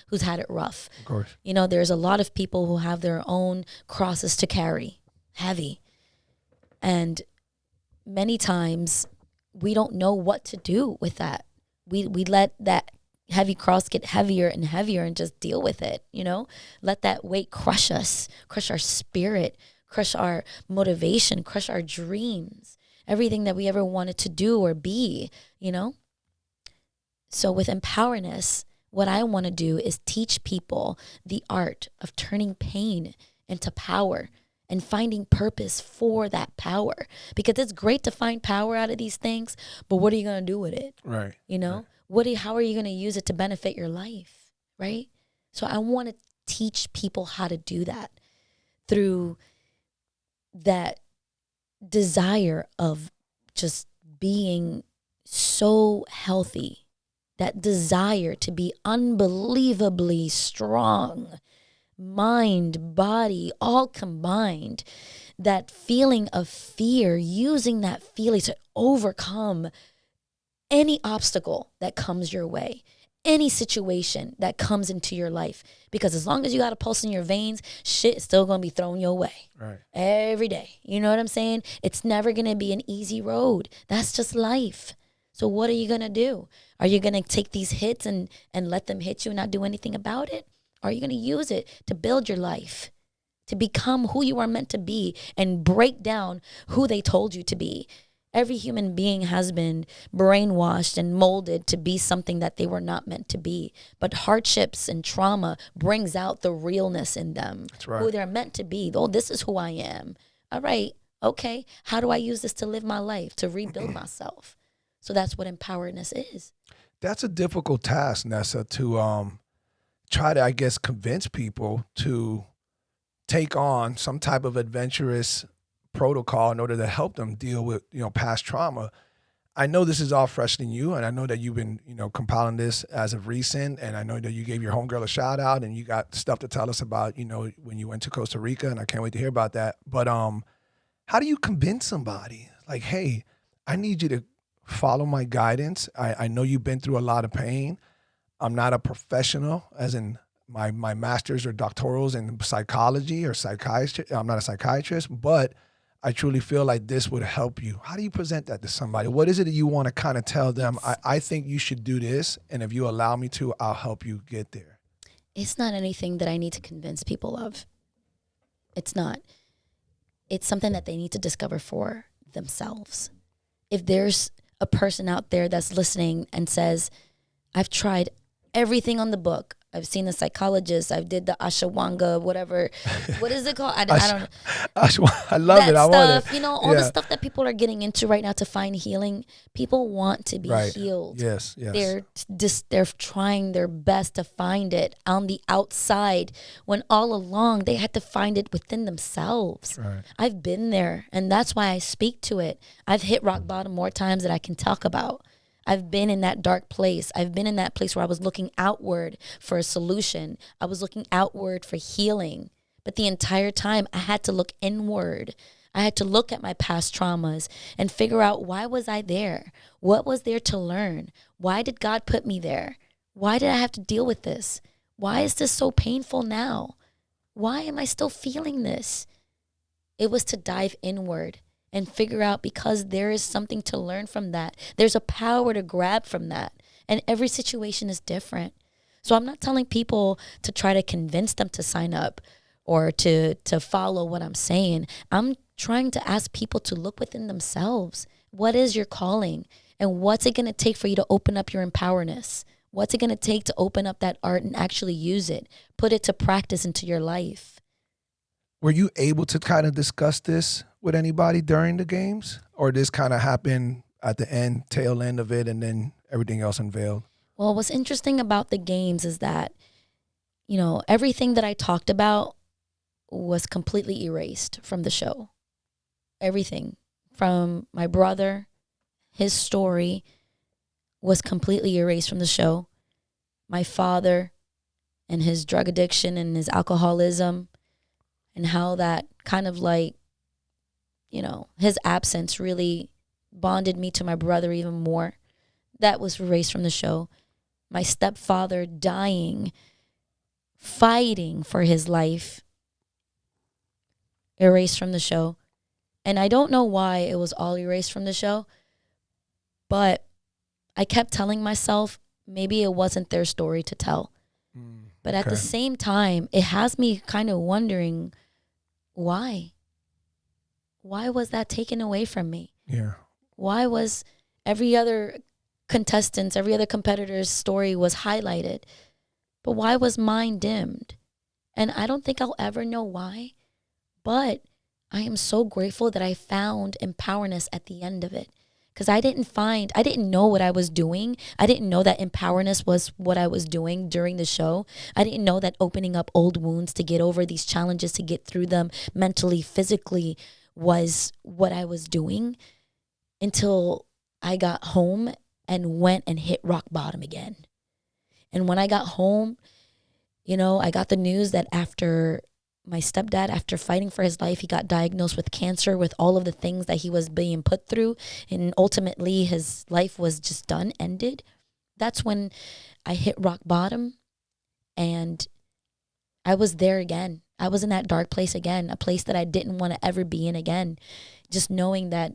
who's had it rough. Of course. There's a lot of people who have their own crosses to carry, heavy. And many times we don't know what to do with that. We let that heavy cross get heavier and heavier and just deal with it, Let that weight crush us, crush our spirit, crush our motivation, crush our dreams, everything that we ever wanted to do or be, So with Empowerness, what I want to do is teach people the art of turning pain into power and finding purpose for that power. Because it's great to find power out of these things, but what are you going to do with it? Right. Right. How are you going to use it to benefit your life? Right. So I want to teach people how to do that through that desire of just being so healthy, that desire to be unbelievably strong, mind, body, all combined, that feeling of fear, using that feeling to overcome any obstacle that comes your way, any situation that comes into your life. Because as long as you got a pulse in your veins, shit is still going to be thrown your way. Right. Every day. You know what I'm saying? It's never going to be an easy road. That's just life. So what are you going to do? Are you going to take these hits and let them hit you and not do anything about it? Or are you going to use it to build your life, to become who you are meant to be and break down who they told you to be? Every human being has been brainwashed and molded to be something that they were not meant to be. But hardships and trauma brings out the realness in them. That's right. Who they're meant to be. Oh, this is who I am. All right. Okay. How do I use this to live my life, to rebuild myself? So that's what empowerness is. That's a difficult task, Nessa, to try to, I guess, convince people to take on some type of adventurous protocol in order to help them deal with, past trauma. I know this is all fresh in you, and I know that you've been, compiling this as of recent, and I know that you gave your homegirl a shout out, and you got stuff to tell us about, when you went to Costa Rica, and I can't wait to hear about that. But how do you convince somebody? Like, hey, I need you to follow my guidance. I know you've been through a lot of pain. I'm not a professional, as in my master's or doctorals in psychology or psychiatry. I'm not a psychiatrist, but I truly feel like this would help you. How do you present that to somebody? What is it that you want to kind of tell them? I think you should do this, and if you allow me to, I'll help you get there. It's not anything that I need to convince people of. It's not. It's something that they need to discover for themselves. If there's a person out there that's listening and says, I've tried everything on the book. I've seen a psychologist. I did the ashwanga, whatever. What is it called? I don't know. I love it. I want it. All the stuff that people are getting into right now to find healing. People want to be healed. Yes. They're trying their best to find it on the outside, when all along they had to find it within themselves. Right. I've been there, and that's why I speak to it. I've hit rock bottom more times than I can talk about. I've been in that dark place. I've been in that place where I was looking outward for a solution. I was looking outward for healing. But the entire time I had to look inward. I had to look at my past traumas and figure out, why was I there? What was there to learn? Why did God put me there? Why did I have to deal with this? Why is this so painful now? Why am I still feeling this? It was to dive inward and figure out, because there is something to learn from that. There's a power to grab from that. And every situation is different. So I'm not telling people to try to convince them to sign up or to follow what I'm saying. I'm trying to ask people to look within themselves. What is your calling? And what's it going to take for you to open up your empowerness? What's it going to take to open up that art and actually use it? Put it to practice into your life. Were you able to kind of discuss this with anybody during the games? Or this kind of happened at the tail end of it, and then everything else unveiled? Well, what's interesting about the games is that, everything that I talked about was completely erased from the show. Everything from my brother, his story was completely erased from the show. My father and his drug addiction and his alcoholism, and how that kind of his absence really bonded me to my brother even more. That was erased from the show. My stepfather dying, fighting for his life, erased from the show. And I don't know why it was all erased from the show, but I kept telling myself maybe it wasn't their story to tell. But at the same time, it has me kind of wondering, why? Why was that taken away from me? Yeah. Why was every other competitor's story was highlighted, but why was mine dimmed? And I don't think I'll ever know why, but I am so grateful that I found Empowerness at the end of it. Because I didn't know what I was doing. I didn't know that Empowerness was what I was doing during the show. I didn't know that opening up old wounds to get over these challenges, to get through them mentally, physically, was what I was doing until I got home and went and hit rock bottom again. And when I got home, you know, I got the news that after my stepdad, after fighting for his life, he got diagnosed with cancer, with all of the things that he was being put through. And ultimately his life was just done, ended. That's when I hit rock bottom, and I was there again. I was in that dark place again, a place that I didn't want to ever be in again. Just knowing that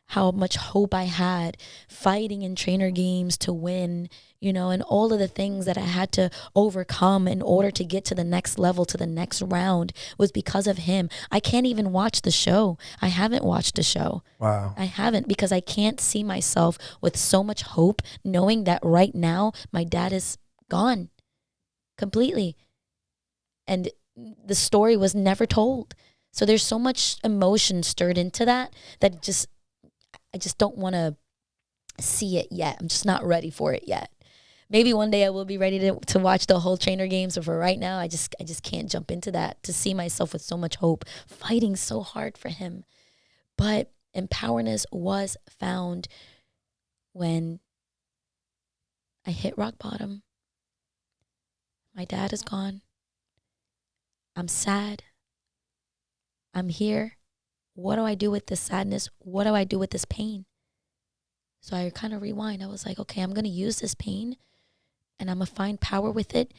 how much hope I had fighting in trainer games to win, you know, and all of the things that I had to overcome in order to get to the next level, to the next round, was because of him. I can't even watch the show. I haven't watched the show. Wow. I haven't, because I can't see myself with so much hope, knowing that right now my dad is gone completely. And the story was never told. So there's so much emotion stirred into that I just don't want to see it yet. I'm just not ready for it yet. Maybe one day I will be ready to watch the whole trainer games. But for right now, I just can't jump into that, to see myself with so much hope, fighting so hard for him. But Empowerness was found when I hit rock bottom. My dad is gone. I'm sad. I'm here. What do I do with this sadness? What do I do with this pain? So I kind of rewind. I was like, okay, I'm going to use this pain and I'm going to find power with it,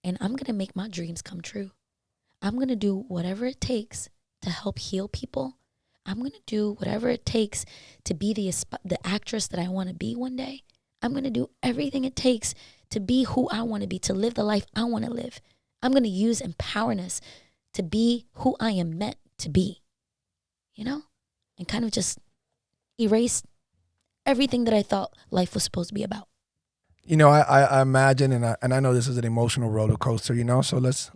and I'm going to make my dreams come true. I'm going to do whatever it takes to help heal people. I'm going to do whatever it takes to be the actress that I want to be one day. I'm going to do everything it takes to be who I want to be, to live the life I want to live. I'm going to use Empowerness to be who I am meant to be, you know, and kind of just erase everything that I thought life was supposed to be about. You know, I imagine, and I know this is an emotional roller coaster, you know, so let's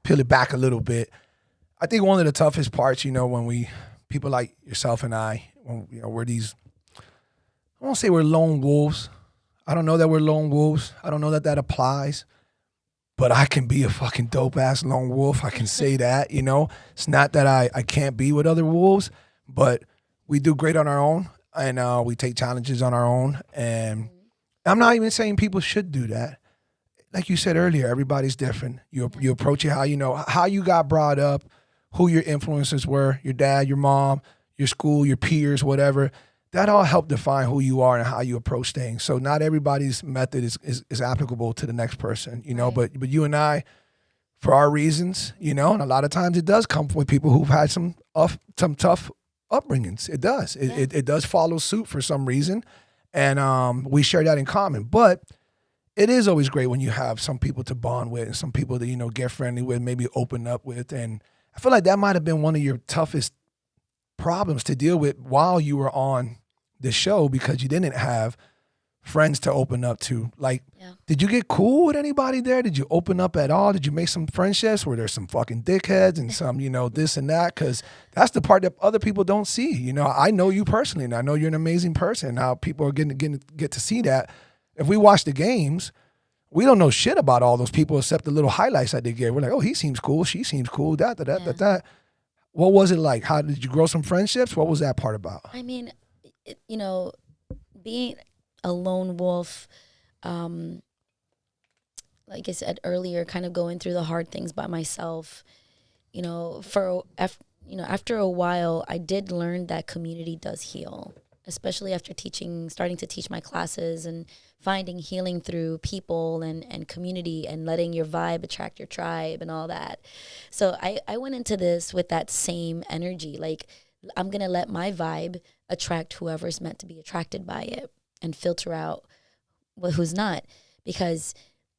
peel it back a little bit. I think one of the toughest parts, you know, when people like yourself and I, when, you know, we're these, I won't say we're lone wolves. I don't know that we're lone wolves. I don't know that applies. But I can be a fucking dope-ass lone wolf. I can say that, you know. It's not that I can't be with other wolves, but we do great on our own, and we take challenges on our own. And I'm not even saying people should do that. Like you said earlier, everybody's different. You approach it how you know, how you got brought up, who your influences were, your dad, your mom, your school, your peers, whatever. That all help define who you are and how you approach things. So not everybody's method is applicable to the next person, you know, Right. but you and I, for our reasons, you know, and a lot of times it does come with people who've had some tough upbringings. It does. It does follow suit for some reason. And we share that in common. But it is always great when you have some people to bond with and some people to, you know, get friendly with, maybe open up with. And I feel like that might have been one of your toughest problems to deal with while you were on the show, because you didn't have friends to open up to. Like, Did you get cool with anybody there? Did you open up at all? Did you make some friendships? Were there some fucking dickheads and some, you know, this and that? Because that's the part that other people don't see. You know, I know you personally, and I know you're an amazing person. Now people are get to see that. If we watch the games, we don't know shit about all those people except the little highlights that they get. We're like, oh, he seems cool. She seems cool. That. What was it like? How did you grow some friendships? What was that part about? I mean, you know, being a lone wolf, like I said earlier, kind of going through the hard things by myself, you know, after a while, I did learn that community does heal, especially after starting to teach my classes and finding healing through people and community and letting your vibe attract your tribe and all that. So I went into this with that same energy. Like, I'm going to let my vibe attract whoever's meant to be attracted by it and filter out who's not, because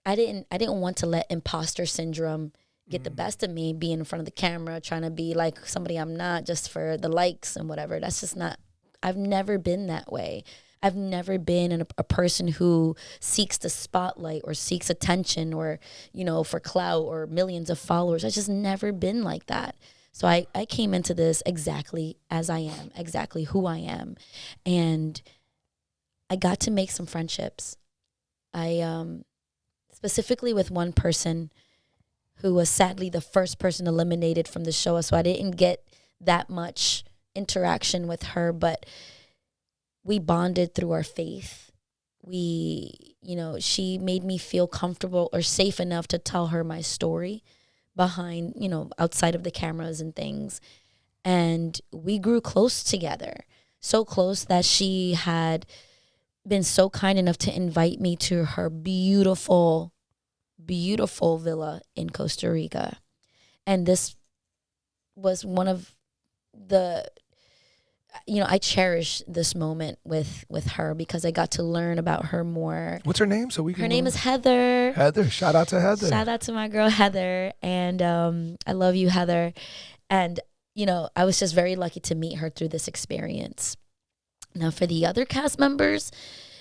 I didn't want to let imposter syndrome get the best of me, being in front of the camera, trying to be like somebody I'm not just for the likes and whatever. That's just not, I've never been that way. I've never been a person who seeks the spotlight or seeks attention or, you know, for clout or millions of followers. I've just never been like that. So I came into this exactly as I am, exactly who I am. And I got to make some friendships. I specifically with one person who was sadly the first person eliminated from the show. So I didn't get that much interaction with her, but we bonded through our faith. She made me feel comfortable or safe enough to tell her my story behind, outside of the cameras and things. And we grew close together, so close that she had been so kind enough to invite me to her beautiful, beautiful villa in Costa Rica. And this was one of the, I cherish this moment with her because I got to learn about her more. What's her name? Her name is Heather. Heather. Shout out to Heather. Shout out to my girl Heather. And I love you, Heather. And, I was just very lucky to meet her through this experience. Now, for the other cast members,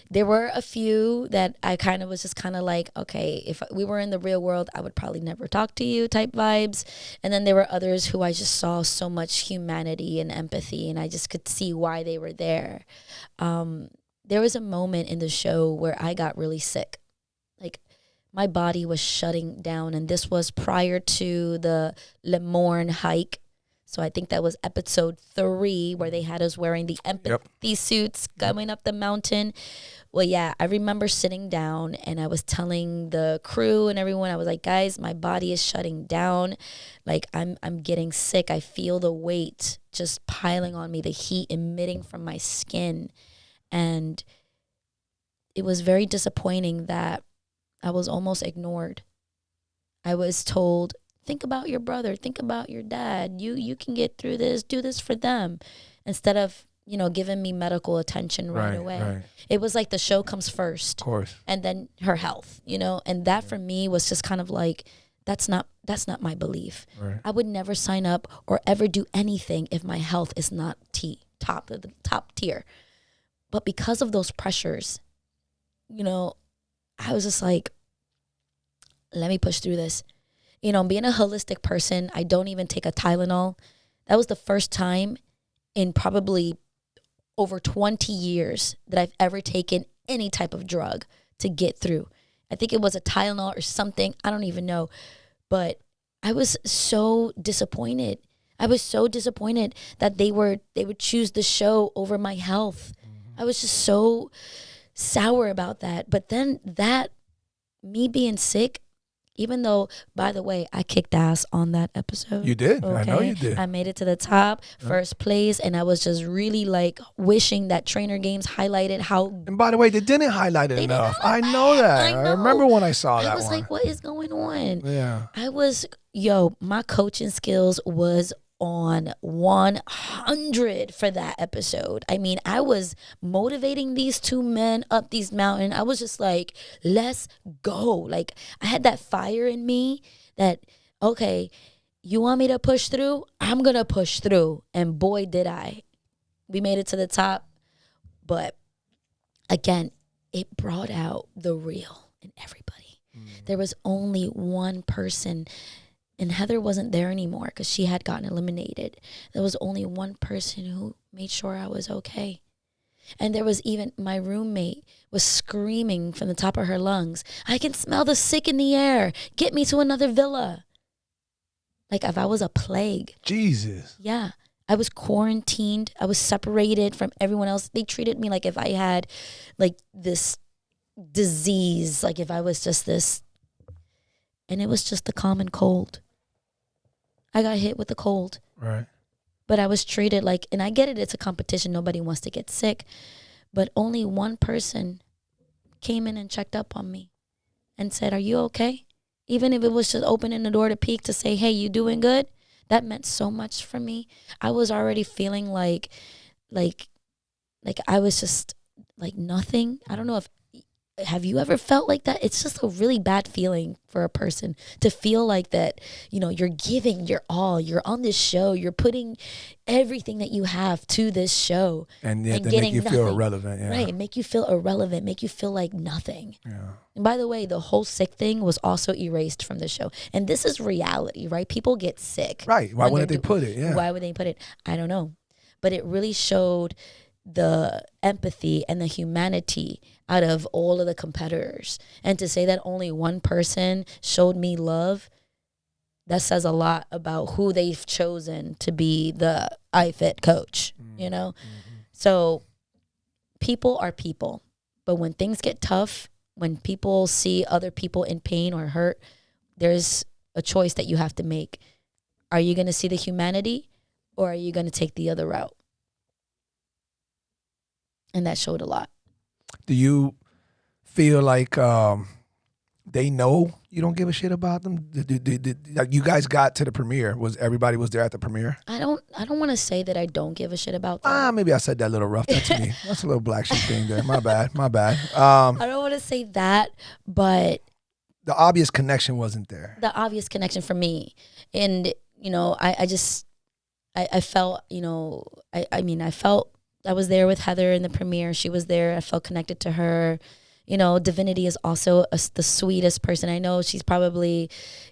there were a few that I was just like, okay, if we were in the real world, I would probably never talk to you type vibes. And then there were others who I just saw so much humanity and empathy, and I just could see why they were there. There was a moment in the show where I got really sick. Like, my body was shutting down, and this was prior to the Le Morne hike. So I think that was episode 3 where they had us wearing the empathy suits going up the mountain. Well, yeah, I remember sitting down and I was telling the crew and everyone, I was like, guys, my body is shutting down. Like, I'm getting sick. I feel the weight just piling on me, the heat emitting from my skin. And it was very disappointing that I was almost ignored. I was told, think about your brother, think about your dad. You can get through this, do this for them. Instead of, giving me medical attention right away. Right. It was like the show comes first. Of course. And then her health, and that for me was just kind of like, that's not my belief. Right. I would never sign up or ever do anything if my health is not top tier. But because of those pressures, I was just like, let me push through this. Being a holistic person, I don't even take a Tylenol. That was the first time in probably over 20 years that I've ever taken any type of drug to get through. I think it was a Tylenol or something. I don't even know. But I was so disappointed. I was so disappointed that they would choose the show over my health. Mm-hmm. I was just so sour about that. But then me being sick, even though, by the way, I kicked ass on that episode. You did. Okay? I know you did. I made it to the top, first place, and I was just really wishing that Trainer Games highlighted how. And by the way, they didn't highlight it enough. I know that. I remember when I saw that one. I was like, what is going on? Yeah. My coaching skills was on 100 for that episode. I mean, I was motivating these 2 men up these mountain. I was just like, let's go. Like, I had that fire in me that, okay, you want me to push through? I'm going to push through. And boy, did I. We made it to the top. But again, it brought out the real in everybody. There was only one person. And Heather wasn't there anymore because she had gotten eliminated. There was only one person who made sure I was okay. And there was even my roommate was screaming from the top of her lungs, I can smell the sick in the air. Get me to another villa. Like if I was a plague. Jesus. Yeah. I was quarantined. I was separated from everyone else. They treated me like if I had like this disease, like if I was just this. And it was just the common cold. I got hit with the cold. Right. But I was treated like, and I get it, it's a competition. Nobody wants to get sick. But only one person came in and checked up on me and said, are you okay? Even if it was just opening the door to peek to say, hey, you doing good? That meant so much for me. I was already feeling like I was just like nothing. I don't know have you ever felt like that? It's just a really bad feeling for a person to feel like that, you're giving your all, you're on this show, you're putting everything that you have to this show. And yet they make you feel irrelevant. Yeah. Right, make you feel irrelevant, make you feel like nothing. Yeah. And by the way, the whole sick thing was also erased from the show. And this is reality, right? People get sick. Right, why wouldn't they put it? Yeah. Why would they put it? I don't know. But it really showed the empathy and the humanity out of all of the competitors. And to say that only one person showed me love, that says a lot about who they've chosen to be the iFit coach, you know? Mm-hmm. So people are people. But when things get tough, when people see other people in pain or hurt, there's a choice that you have to make. Are you going to see the humanity, or are you going to take the other route? And that showed a lot. Do you feel like they know you don't give a shit about them? Like you guys got to the premiere. Everybody was there at the premiere? I don't want to say that I don't give a shit about them. Maybe I said that a little rough. That's me. That's a little black sheep thing there. My bad. I don't want to say that, but the obvious connection wasn't there. The obvious connection for me. And, you know, I felt, you know, I felt I was there with Heather in the premiere. She was there. I felt connected to her. You know, Divinity is also the sweetest person. I know she's probably,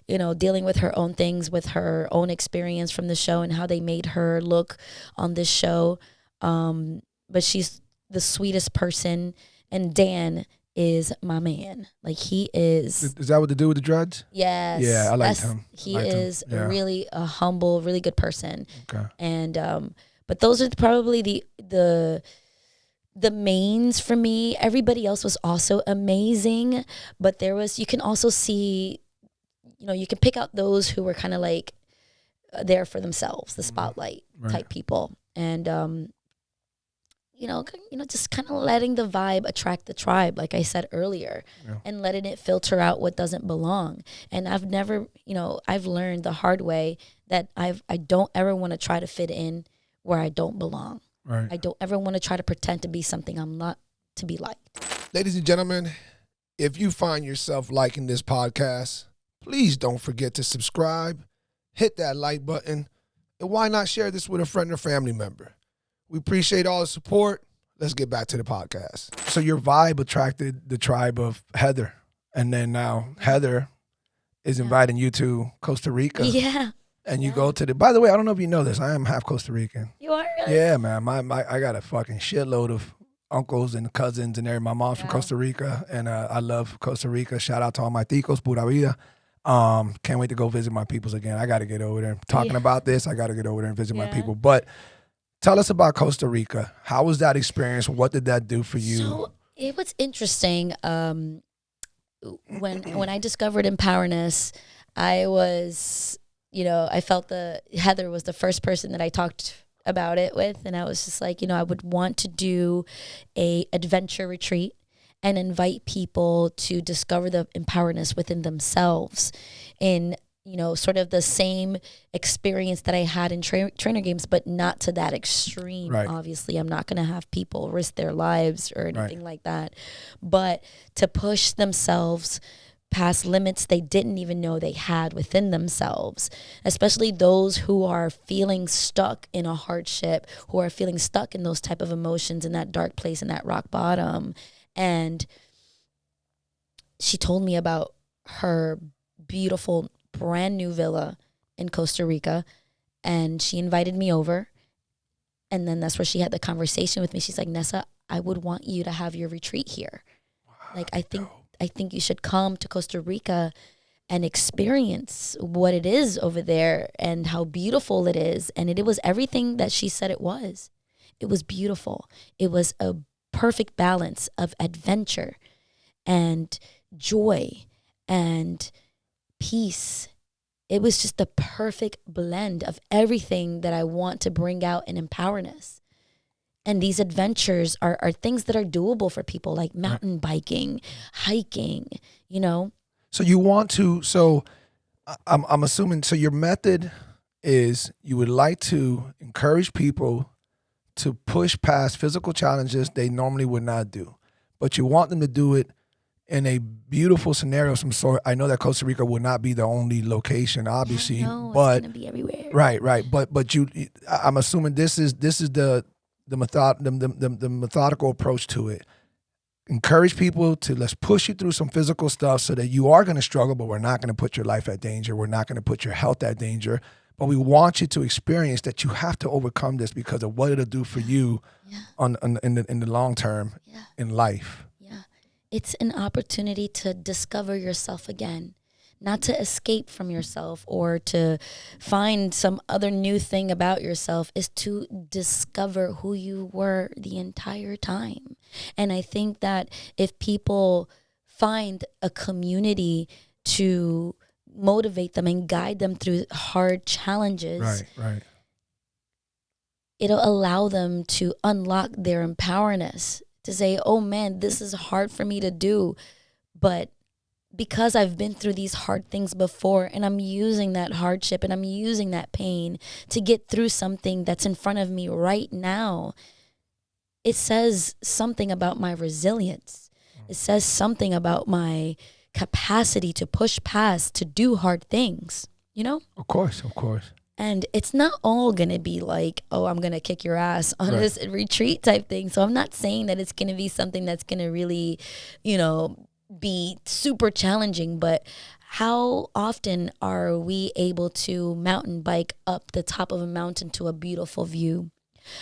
you know, dealing with her own things, with her own experience from the show and how they made her look on this show. But she's the sweetest person. And Dan is my man. Like, he is. Is that what to do with the dreads? Yes. Yeah, I liked him. He is Yeah. really a humble, really good person. Okay. And but those are probably the mains for me. Everybody else was also amazing, but you can also see, you know, you can pick out those who were kind of like there for themselves, the spotlight type people. And you know, just kind of letting the vibe attract the tribe, like I said earlier, and letting it filter out what doesn't belong. And I've never, you know, I've learned the hard way that I don't ever want to try to fit in where I don't belong. Right. I don't ever want to try to pretend to be something I'm not to be liked. Ladies and gentlemen, if you find yourself liking this podcast, please don't forget to subscribe, hit that like button, and why not share this with a friend or family member? We appreciate all the support. Let's get back to the podcast. So your vibe attracted the tribe of Heather, and then now Heather is inviting you to Costa Rica. Yeah. And you go to by the way, I don't know if you know this, I am half Costa Rican. You are really? Yeah, man. I got a fucking shitload of uncles and cousins and everything. My mom's from Costa Rica, and I love Costa Rica. Shout out to all my ticos, pura vida. Can't wait to go visit my peoples again. I got to get over there. Talking about this, I got to get over there and visit my people. But tell us about Costa Rica. How was that experience? What did that do for you? So it was interesting. When I discovered Empowerness, I was, you know, I felt Heather was the first person that I talked about it with. And I was just like, you know, I would want to do a adventure retreat and invite people to discover the empowerness within themselves in, you know, sort of the same experience that I had in trainer games, but not to that extreme. Right. Obviously, I'm not going to have people risk their lives or anything like that, but to push themselves past limits they didn't even know they had within themselves, especially those who are feeling stuck in a hardship, who are feeling stuck in those type of emotions in that dark place, in that rock bottom. And she told me about her beautiful brand new villa in Costa Rica, and she invited me over. And then that's where she had the conversation with me. She's like, Nessa, I would want you to have your retreat here. Wow, like, I think you should come to Costa Rica and experience what it is over there and how beautiful it is. And it was everything that she said it was. It was beautiful. It was a perfect balance of adventure and joy and peace. It was just the perfect blend of everything that I want to bring out in Empowerness. And these adventures are things that are doable for people, like mountain biking, hiking, you know. So you want to, I'm assuming, so your method is you would like to encourage people to push past physical challenges they normally would not do. But you want them to do it in a beautiful scenario of some sort. I know that Costa Rica would not be the only location, obviously. Yeah, no, but it's going to be everywhere. Right. But I'm assuming this is the methodical approach to it. Encourage people to, let's push you through some physical stuff so that you are going to struggle, but we're not going to put your life at danger. We're not going to put your health at danger. But we want you to experience that you have to overcome this because of what it'll do for you in the long term in life. Yeah. It's an opportunity to discover yourself again. not to escape from yourself or to find some other new thing about yourself, is to discover who you were the entire time. And I think that if people find a community to motivate them and guide them through hard challenges, right, it'll allow them to unlock their empowerness, to say, oh man, this is hard for me to do, but because I've been through these hard things before, and I'm using that hardship and I'm using that pain to get through something that's in front of me right now, it says something about my resilience. It says something about my capacity to push past, to do hard things, you know? Of course. And it's not all going to be like, oh, I'm going to kick your ass on this retreat type thing. So I'm not saying that it's going to be something that's going to really, be super challenging, but how often are we able to mountain bike up the top of a mountain to a beautiful view?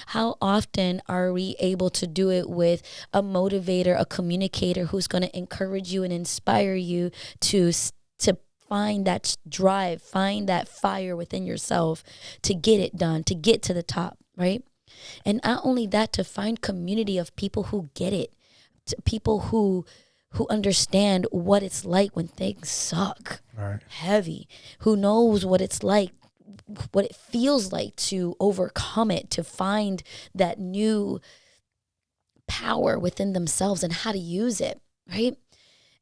How often are we able to do it with a motivator, a communicator who's going to encourage you and inspire you to find that drive, find that fire within yourself to get it done, to get to the top, right? And not only that, to find community of people who get it, to people who understand what it's like when things suck, heavy, who knows what it's like, what it feels like to overcome it, to find that new power within themselves and how to use it, right?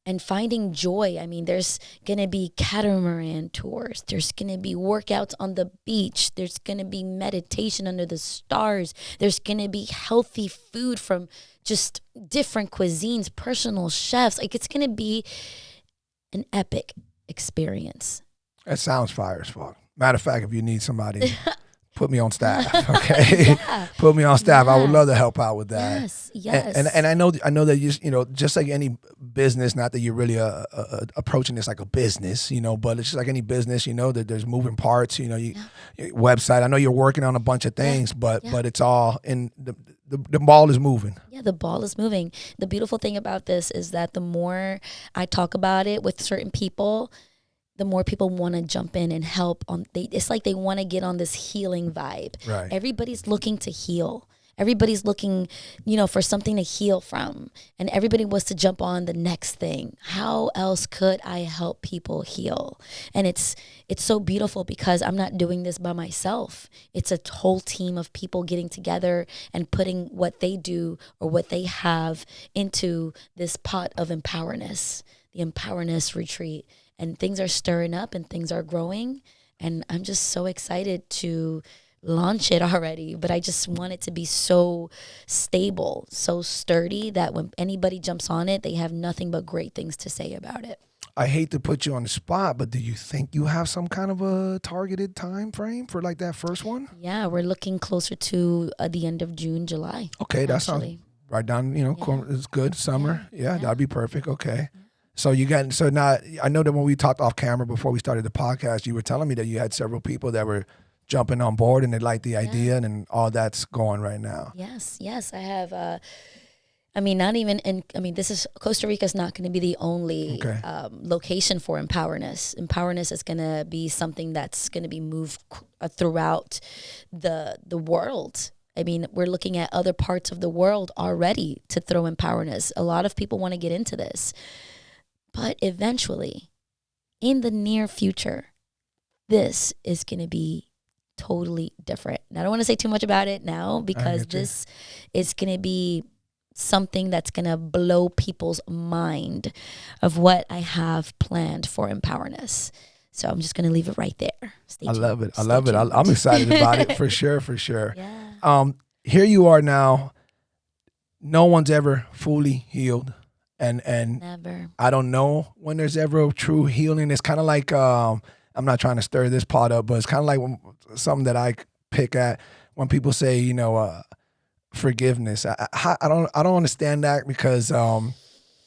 And finding joy. I mean, there's going to be catamaran tours. There's going to be workouts on the beach. There's going to be meditation under the stars. There's going to be healthy food from just different cuisines, personal chefs. Like, it's going to be an epic experience. That sounds fire as fuck. Matter of fact, if you need somebody, put me on staff, okay? Put me on staff. I would love to help out with that. Yes. And I know that just like any business, not that you're really approaching this like a business, but it's just like any business, that there's moving parts, your website. I know you're working on a bunch of things, but it's all in the ball is moving. Yeah, the ball is moving. The beautiful thing about this is that the more I talk about it with certain people, the more people want to jump in and help. It's like they want to get on this healing vibe. Right. Everybody's looking to heal. Everybody's looking, for something to heal from. And everybody wants to jump on the next thing. How else could I help people heal? And it's so beautiful because I'm not doing this by myself. It's a whole team of people getting together and putting what they do or what they have into this pot of Empowerness, the Empowerness retreat. And things are stirring up and things are growing. And I'm just so excited to launch it already. But I just want it to be so stable, so sturdy that when anybody jumps on it, they have nothing but great things to say about it. I hate to put you on the spot, but do you think you have some kind of a targeted time frame for like that first one? Yeah, we're looking closer to the end of June, July. Okay, that sounds right down, it's good. Summer. Yeah, that'd be perfect. Okay. Yeah. So now I know that when we talked off camera before we started the podcast, you were telling me that you had several people that were jumping on board and they liked the idea and all that's going right now. Yes. I have, this is, Costa Rica is not going to be the only location for Empowerness. Empowerness is going to be something that's going to be moved throughout the world. I mean, we're looking at other parts of the world already to throw Empowerness. A lot of people want to get into this. But eventually, in the near future, this is going to be totally different. And I don't want to say too much about it now because this is going to be something that's going to blow people's mind of what I have planned for Empowerness. So I'm just going to leave it right there. Stay tuned. I love it. I'm excited about it for sure. Yeah. Here you are now. No one's ever fully healed. And never. I don't know when there's ever a true healing. It's kind of like, I'm not trying to stir this pot up, but it's kind of like something that I pick at when people say, forgiveness. I don't understand that because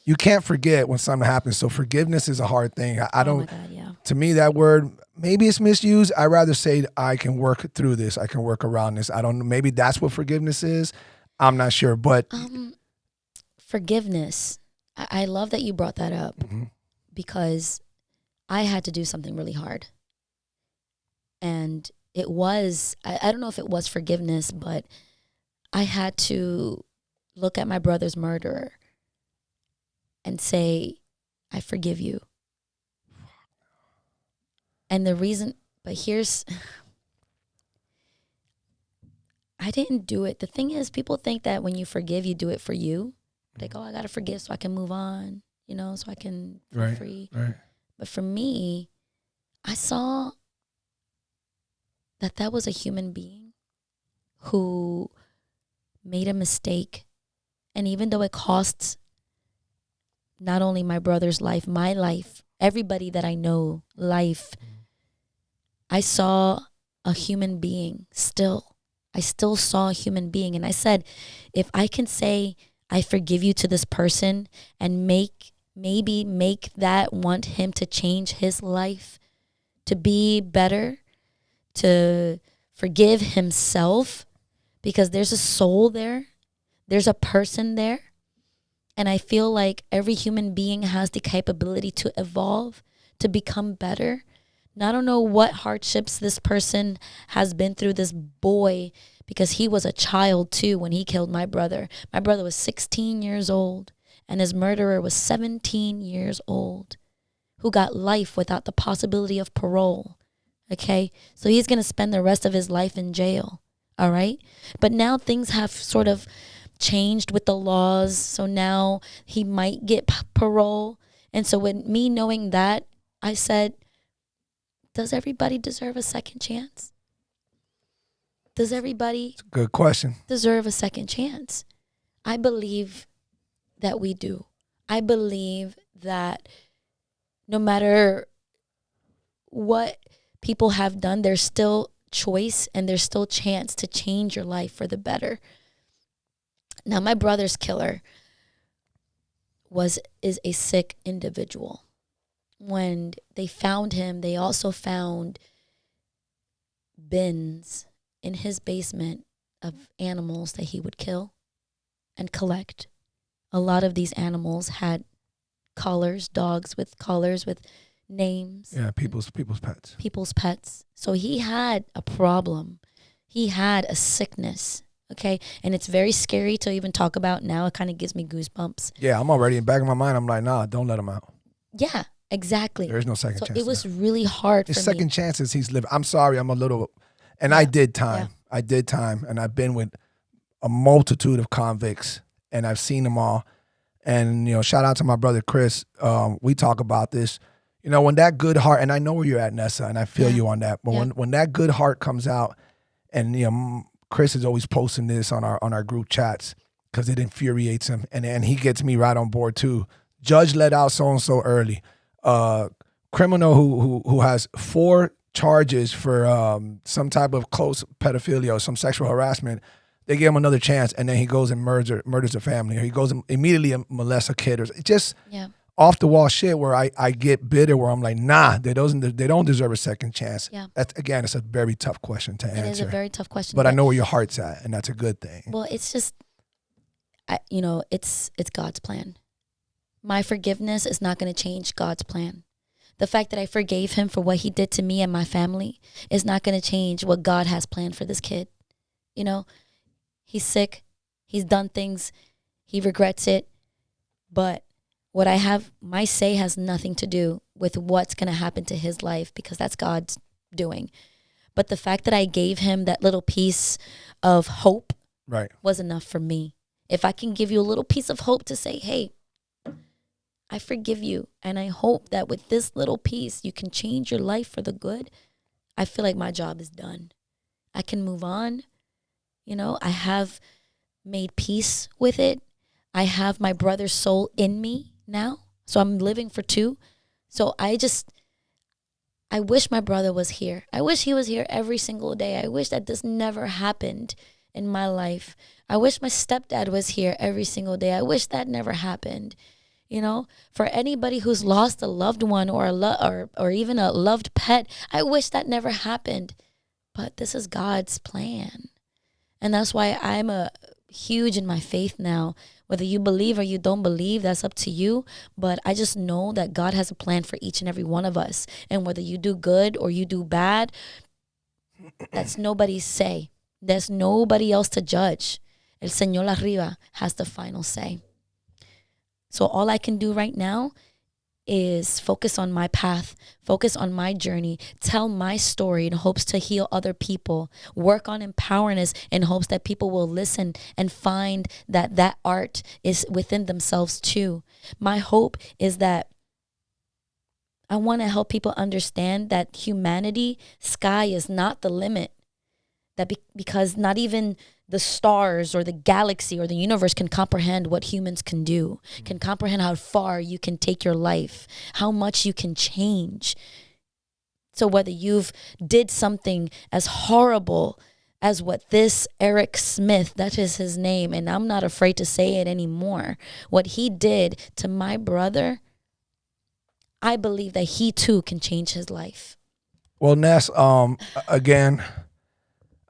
you can't forget when something happens. So forgiveness is a hard thing. I don't. Oh my God, yeah. To me, that word, maybe it's misused. I rather say I can work through this. I can work around this. I don't know. Maybe that's what forgiveness is. I'm not sure, but forgiveness. I love that you brought that up because I had to do something really hard. And it was, I don't know if it was forgiveness, but I had to look at my brother's murderer and say, I forgive you. And the reason, but here's, I didn't do it. The thing is, people think that when you forgive, you do it for you. Like, oh, I got to forgive so I can move on, you know, so I can be free. Right. But for me, I saw that was a human being who made a mistake. And even though it costs not only my brother's life, my life, everybody that I know, life, I saw a human being still. I still saw a human being. And I said, if I can say, I forgive you to this person and maybe make that, want him to change his life, to be better, to forgive himself, because there's a soul there. There's a person there. And I feel like every human being has the capability to evolve, to become better. Now, I don't know what hardships this person has been through, this boy, because he was a child too when he killed my brother. My brother was 16 years old and his murderer was 17 years old, who got life without the possibility of parole. Okay? So he's going to spend the rest of his life in jail. All right? But now things have sort of changed with the laws. So now he might get parole. And so with me knowing that, I said, does everybody deserve a second chance? Does everybody Good question. deserve a second chance? I believe that we do. I believe that no matter what people have done, there's still choice and there's still chance to change your life for the better. Now, my brother's killer is a sick individual. When they found him, they also found bins in his basement of animals that he would kill and collect. A lot of these animals had collars, dogs with collars with names. Yeah, people's pets. People's pets. So he had a problem. He had a sickness. Okay. And it's very scary to even talk about now. It kind of gives me goosebumps. Yeah, I'm already in the back of my mind. I'm like, nah, don't let him out. Yeah, exactly. There is no second so chance. It was really hard His for second me. chances he's living. I'm sorry, I'm a little, and Yeah. I did time. Yeah. I did time, and I've been with a multitude of convicts, and I've seen them all. And, you know, shout out to my brother Chris. We talk about this. You know, when that good heart, and I know where you're at, Nessa, and I feel you on that. But when that good heart comes out, and, you know, Chris is always posting this on our group chats because it infuriates him, and he gets me right on board too. Judge let out so and so early. Criminal who has 4 charges for some type of close pedophilia or some sexual harassment. They give him another chance, and then he goes and murders a family, or he goes and immediately molests a kid, or just off the wall shit. Where I get bitter, where I'm like, nah, they don't deserve a second chance. Yeah. It's a very tough question to answer. It is a very tough question. But I know where your heart's at, and that's a good thing. Well, it's just, it's God's plan. My forgiveness is not going to change God's plan. The fact that I forgave him for what he did to me and my family is not going to change what God has planned for this kid. You know, he's sick. He's done things. He regrets it. But what I have, my say has nothing to do with what's going to happen to his life, because that's God's doing. But the fact that I gave him that little piece of hope was enough for me. If I can give you a little piece of hope to say, hey, I forgive you, and I hope that with this little piece, you can change your life for the good, I feel like my job is done. I can move on. You know, I have made peace with it. I have my brother's soul in me now, so I'm living for 2. So I wish my brother was here. I wish he was here every single day. I wish that this never happened in my life. I wish my stepdad was here every single day. I wish that never happened. You know, for anybody who's lost a loved one or or even a loved pet, I wish that never happened. But this is God's plan. And that's why I'm huge in my faith now. Whether you believe or you don't believe, that's up to you. But I just know that God has a plan for each and every one of us. And whether you do good or you do bad, that's nobody's say. There's nobody else to judge. El Señor arriba has the final say. So all I can do right now is focus on my path, focus on my journey, tell my story in hopes to heal other people, work on empowerness in hopes that people will listen and find that that art is within themselves too. My hope is that I want to help people understand that humanity, sky is not the limit. That because not even the stars or the galaxy or the universe can comprehend what humans can do, can comprehend how far you can take your life, how much you can change. So whether you've did something as horrible as what this Eric Smith, that is his name, and I'm not afraid to say it anymore, what he did to my brother, I believe that he too can change his life. Well, Ness, again,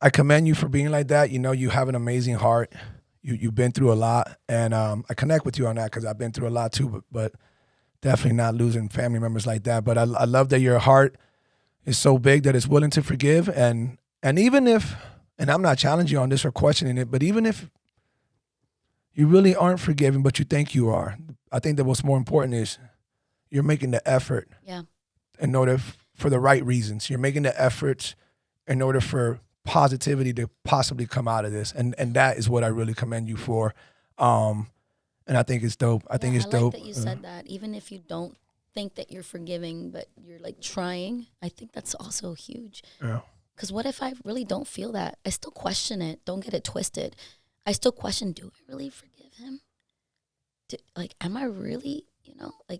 I commend you for being like that. You know, you have an amazing heart. You've been through a lot, and I connect with you on that because I've been through a lot too, but definitely not losing family members like that. But I love that your heart is so big that it's willing to forgive, and even if, and I'm not challenging you on this or questioning it, but even if you really aren't forgiving, but you think you are, I think that what's more important is you're making the effort in order for the right reasons. You're making the efforts in order for positivity to possibly come out of this, and that is what I really commend you for, and I think it's dope. I think it's dope that you said that. Even if you don't think that you're forgiving, but you're like trying, I think that's also huge. Yeah. Because what if I really don't feel that? I still question it. Don't get it twisted. I still question: do I really forgive him? Am I really?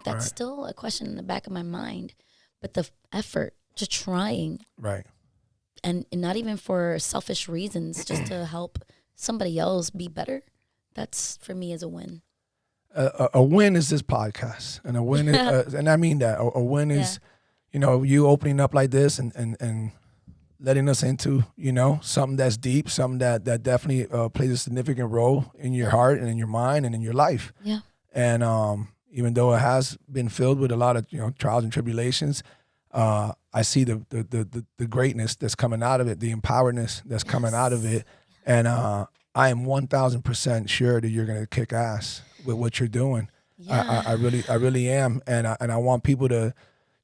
That's still a question in the back of my mind. But the effort to trying, right. And not even for selfish reasons, just to help somebody else be better. That's, for me, is a win. A win is this podcast. And a win is, and I mean that. A win is, you opening up like this and letting us into, something that's deep, something that definitely plays a significant role in your heart and in your mind and in your life. Yeah. And even though it has been filled with a lot of, trials and tribulations, I see the greatness that's coming out of it, the empowerness that's coming out of it, and I am 1,000% sure that you're gonna kick ass with what you're doing. Yeah. I really am, and I want people to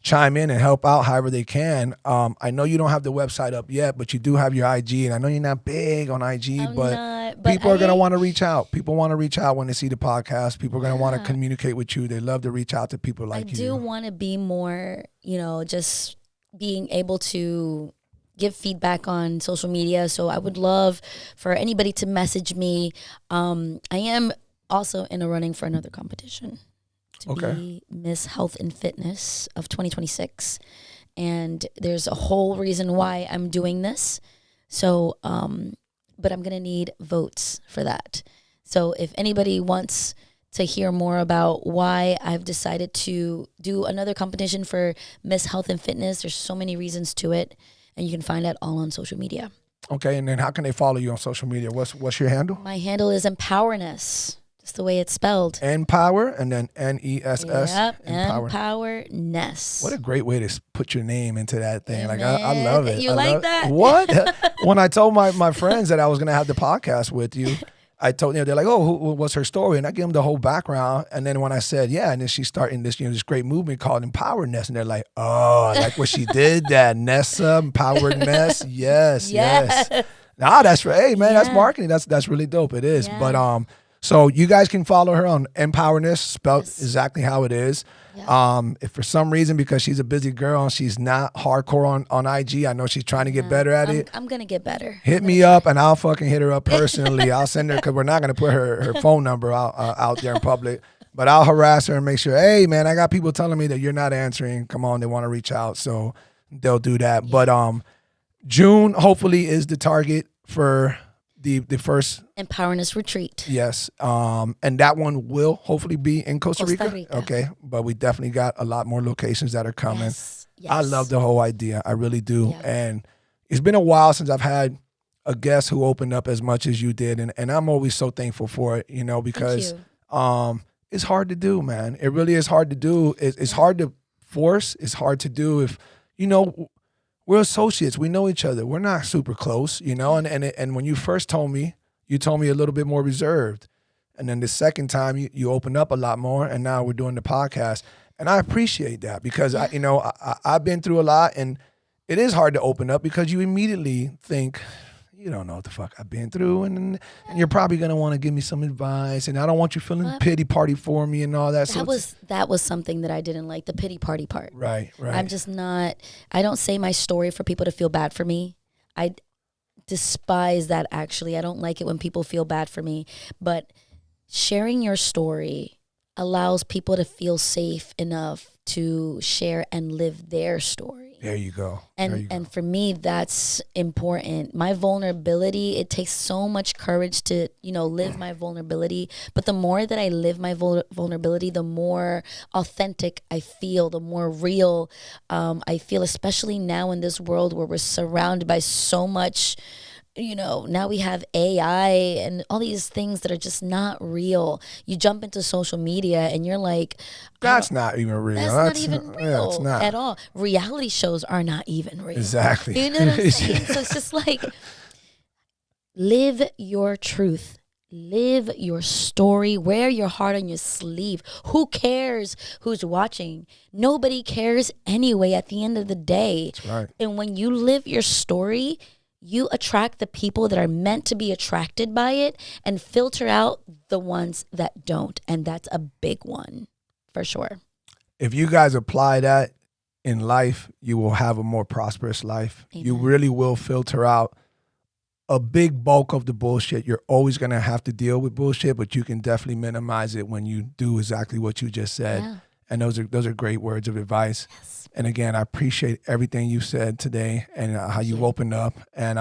chime in and help out however they can. I know you don't have the website up yet, but you do have your IG, and I know you're not big on IG, but people are going to want to reach out. People want to reach out when they see the podcast. People are going to want to communicate with you. They love to reach out to people like you. I do want to be more, just being able to give feedback on social media. So I would love for anybody to message me. I am also in a running for another competition to be Miss Health and Fitness of 2026. And there's a whole reason why I'm doing this. So, but I'm going to need votes for that. So if anybody wants to hear more about why I've decided to do another competition for Miss Health and Fitness, there's so many reasons to it, and you can find that all on social media. Okay, and then how can they follow you on social media? What's your handle? My handle is Empowerness. Just the way it's spelled. Empower and then Ness. Yep, Empowerness. What a great way to put your name into that thing. Like I love it. You like that? What? When I told my friends that I was going to have the podcast with you, I told them, they're like, oh, what's her story? And I give them the whole background. And then when I said, yeah, and then she's starting this, this great movement called Empowerness. And they're like, oh, I like what she did, that Nessa, Empowerness. Yes. Nah, that's right. Hey, man, that's marketing. That's really dope. It is. Yeah. But so you guys can follow her on Empowerness, spelled exactly how it is. Yeah. If for some reason, because she's a busy girl and she's not hardcore on IG, I know she's trying to get better at it. I'm going to get better. Hit me up and I'll fucking hit her up personally. I'll send her, because we're not going to put her phone number out there in public. But I'll harass her and make sure, hey, man, I got people telling me that you're not answering. Come on, they want to reach out. So they'll do that. Yeah. But June, hopefully, is the target for the first Empowerness retreat. Yes. And that one will hopefully be in Costa Rica. Okay. But we definitely got a lot more locations that are coming. Yes. I love the whole idea. I really do. Yeah. And it's been a while since I've had a guest who opened up as much as you did. And I'm always so thankful for it, because It's hard to do, man. It really is hard to do. It's hard to force. It's hard to do if, we're associates. We know each other. We're not super close, and when you first told me, you told me a little bit more reserved. And then the second time you opened up a lot more, and now we're doing the podcast. And I appreciate that because I've been through a lot, and it is hard to open up because you immediately think, you don't know what the fuck I've been through, and you're probably gonna want to give me some advice, and I don't want you feeling pity party for me and all that. That was something that I didn't like, the pity party part. Right. I'm just not. I don't say my story for people to feel bad for me. I despise that. Actually, I don't like it when people feel bad for me. But sharing your story allows people to feel safe enough to share and live their story. There you go. And for me, that's important. My vulnerability, it takes so much courage to, live my vulnerability. But the more that I live my vulnerability, the more authentic I feel, the more real I feel, especially now in this world where we're surrounded by so much. Now we have AI and all these things that are just not real. You jump into social media and you're like, that's not even real. That's not even real it's not. at all. Reality shows are not even real. Exactly. You know what I'm saying? So it's just like, live your truth. Live your story. Wear your heart on your sleeve. Who cares who's watching? Nobody cares anyway at the end of the day. That's right. And when you live your story, you attract the people that are meant to be attracted by it and filter out the ones that don't. And that's a big one for sure. If you guys apply that in life, you will have a more prosperous life. Amen. You really will filter out a big bulk of the bullshit. You're always going to have to deal with bullshit, but you can definitely minimize it when you do exactly what you just said. Yeah. And those are great words of advice. Yes. And again, I appreciate everything you said today and how you opened up. And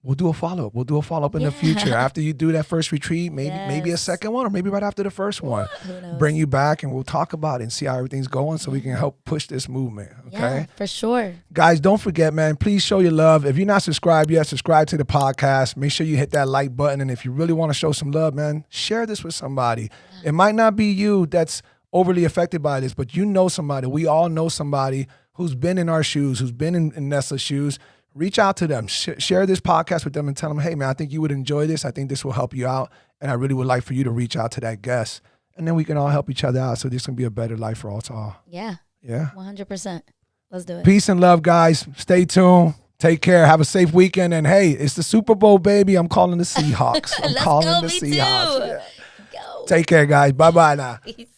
we'll do a follow-up. We'll do a follow-up in the future. After you do that first retreat, maybe a second one, or maybe right after the first one. Who knows? Bring you back and we'll talk about it and see how everything's going so we can help push this movement. Okay? Yeah, for sure. Guys, don't forget, man, please show your love. If you're not subscribed yet, subscribe to the podcast. Make sure you hit that like button. And if you really want to show some love, man, share this with somebody. Yeah. It might not be you that's overly affected by this, but you know somebody. We all know somebody who's been in our shoes, who's been in Nessa's shoes. Reach out to them. Share this podcast with them and tell them, hey, man, I think you would enjoy this. I think this will help you out. And I really would like for you to reach out to that guest. And then we can all help each other out so this can be a better life for us all. Yeah. Yeah. 100%. Let's do it. Peace and love, guys. Stay tuned. Take care. Have a safe weekend. And, hey, it's the Super Bowl, baby. I'm calling the Seahawks. I'm calling the Seahawks. Yeah. Go. Take care, guys. Bye-bye now. Peace.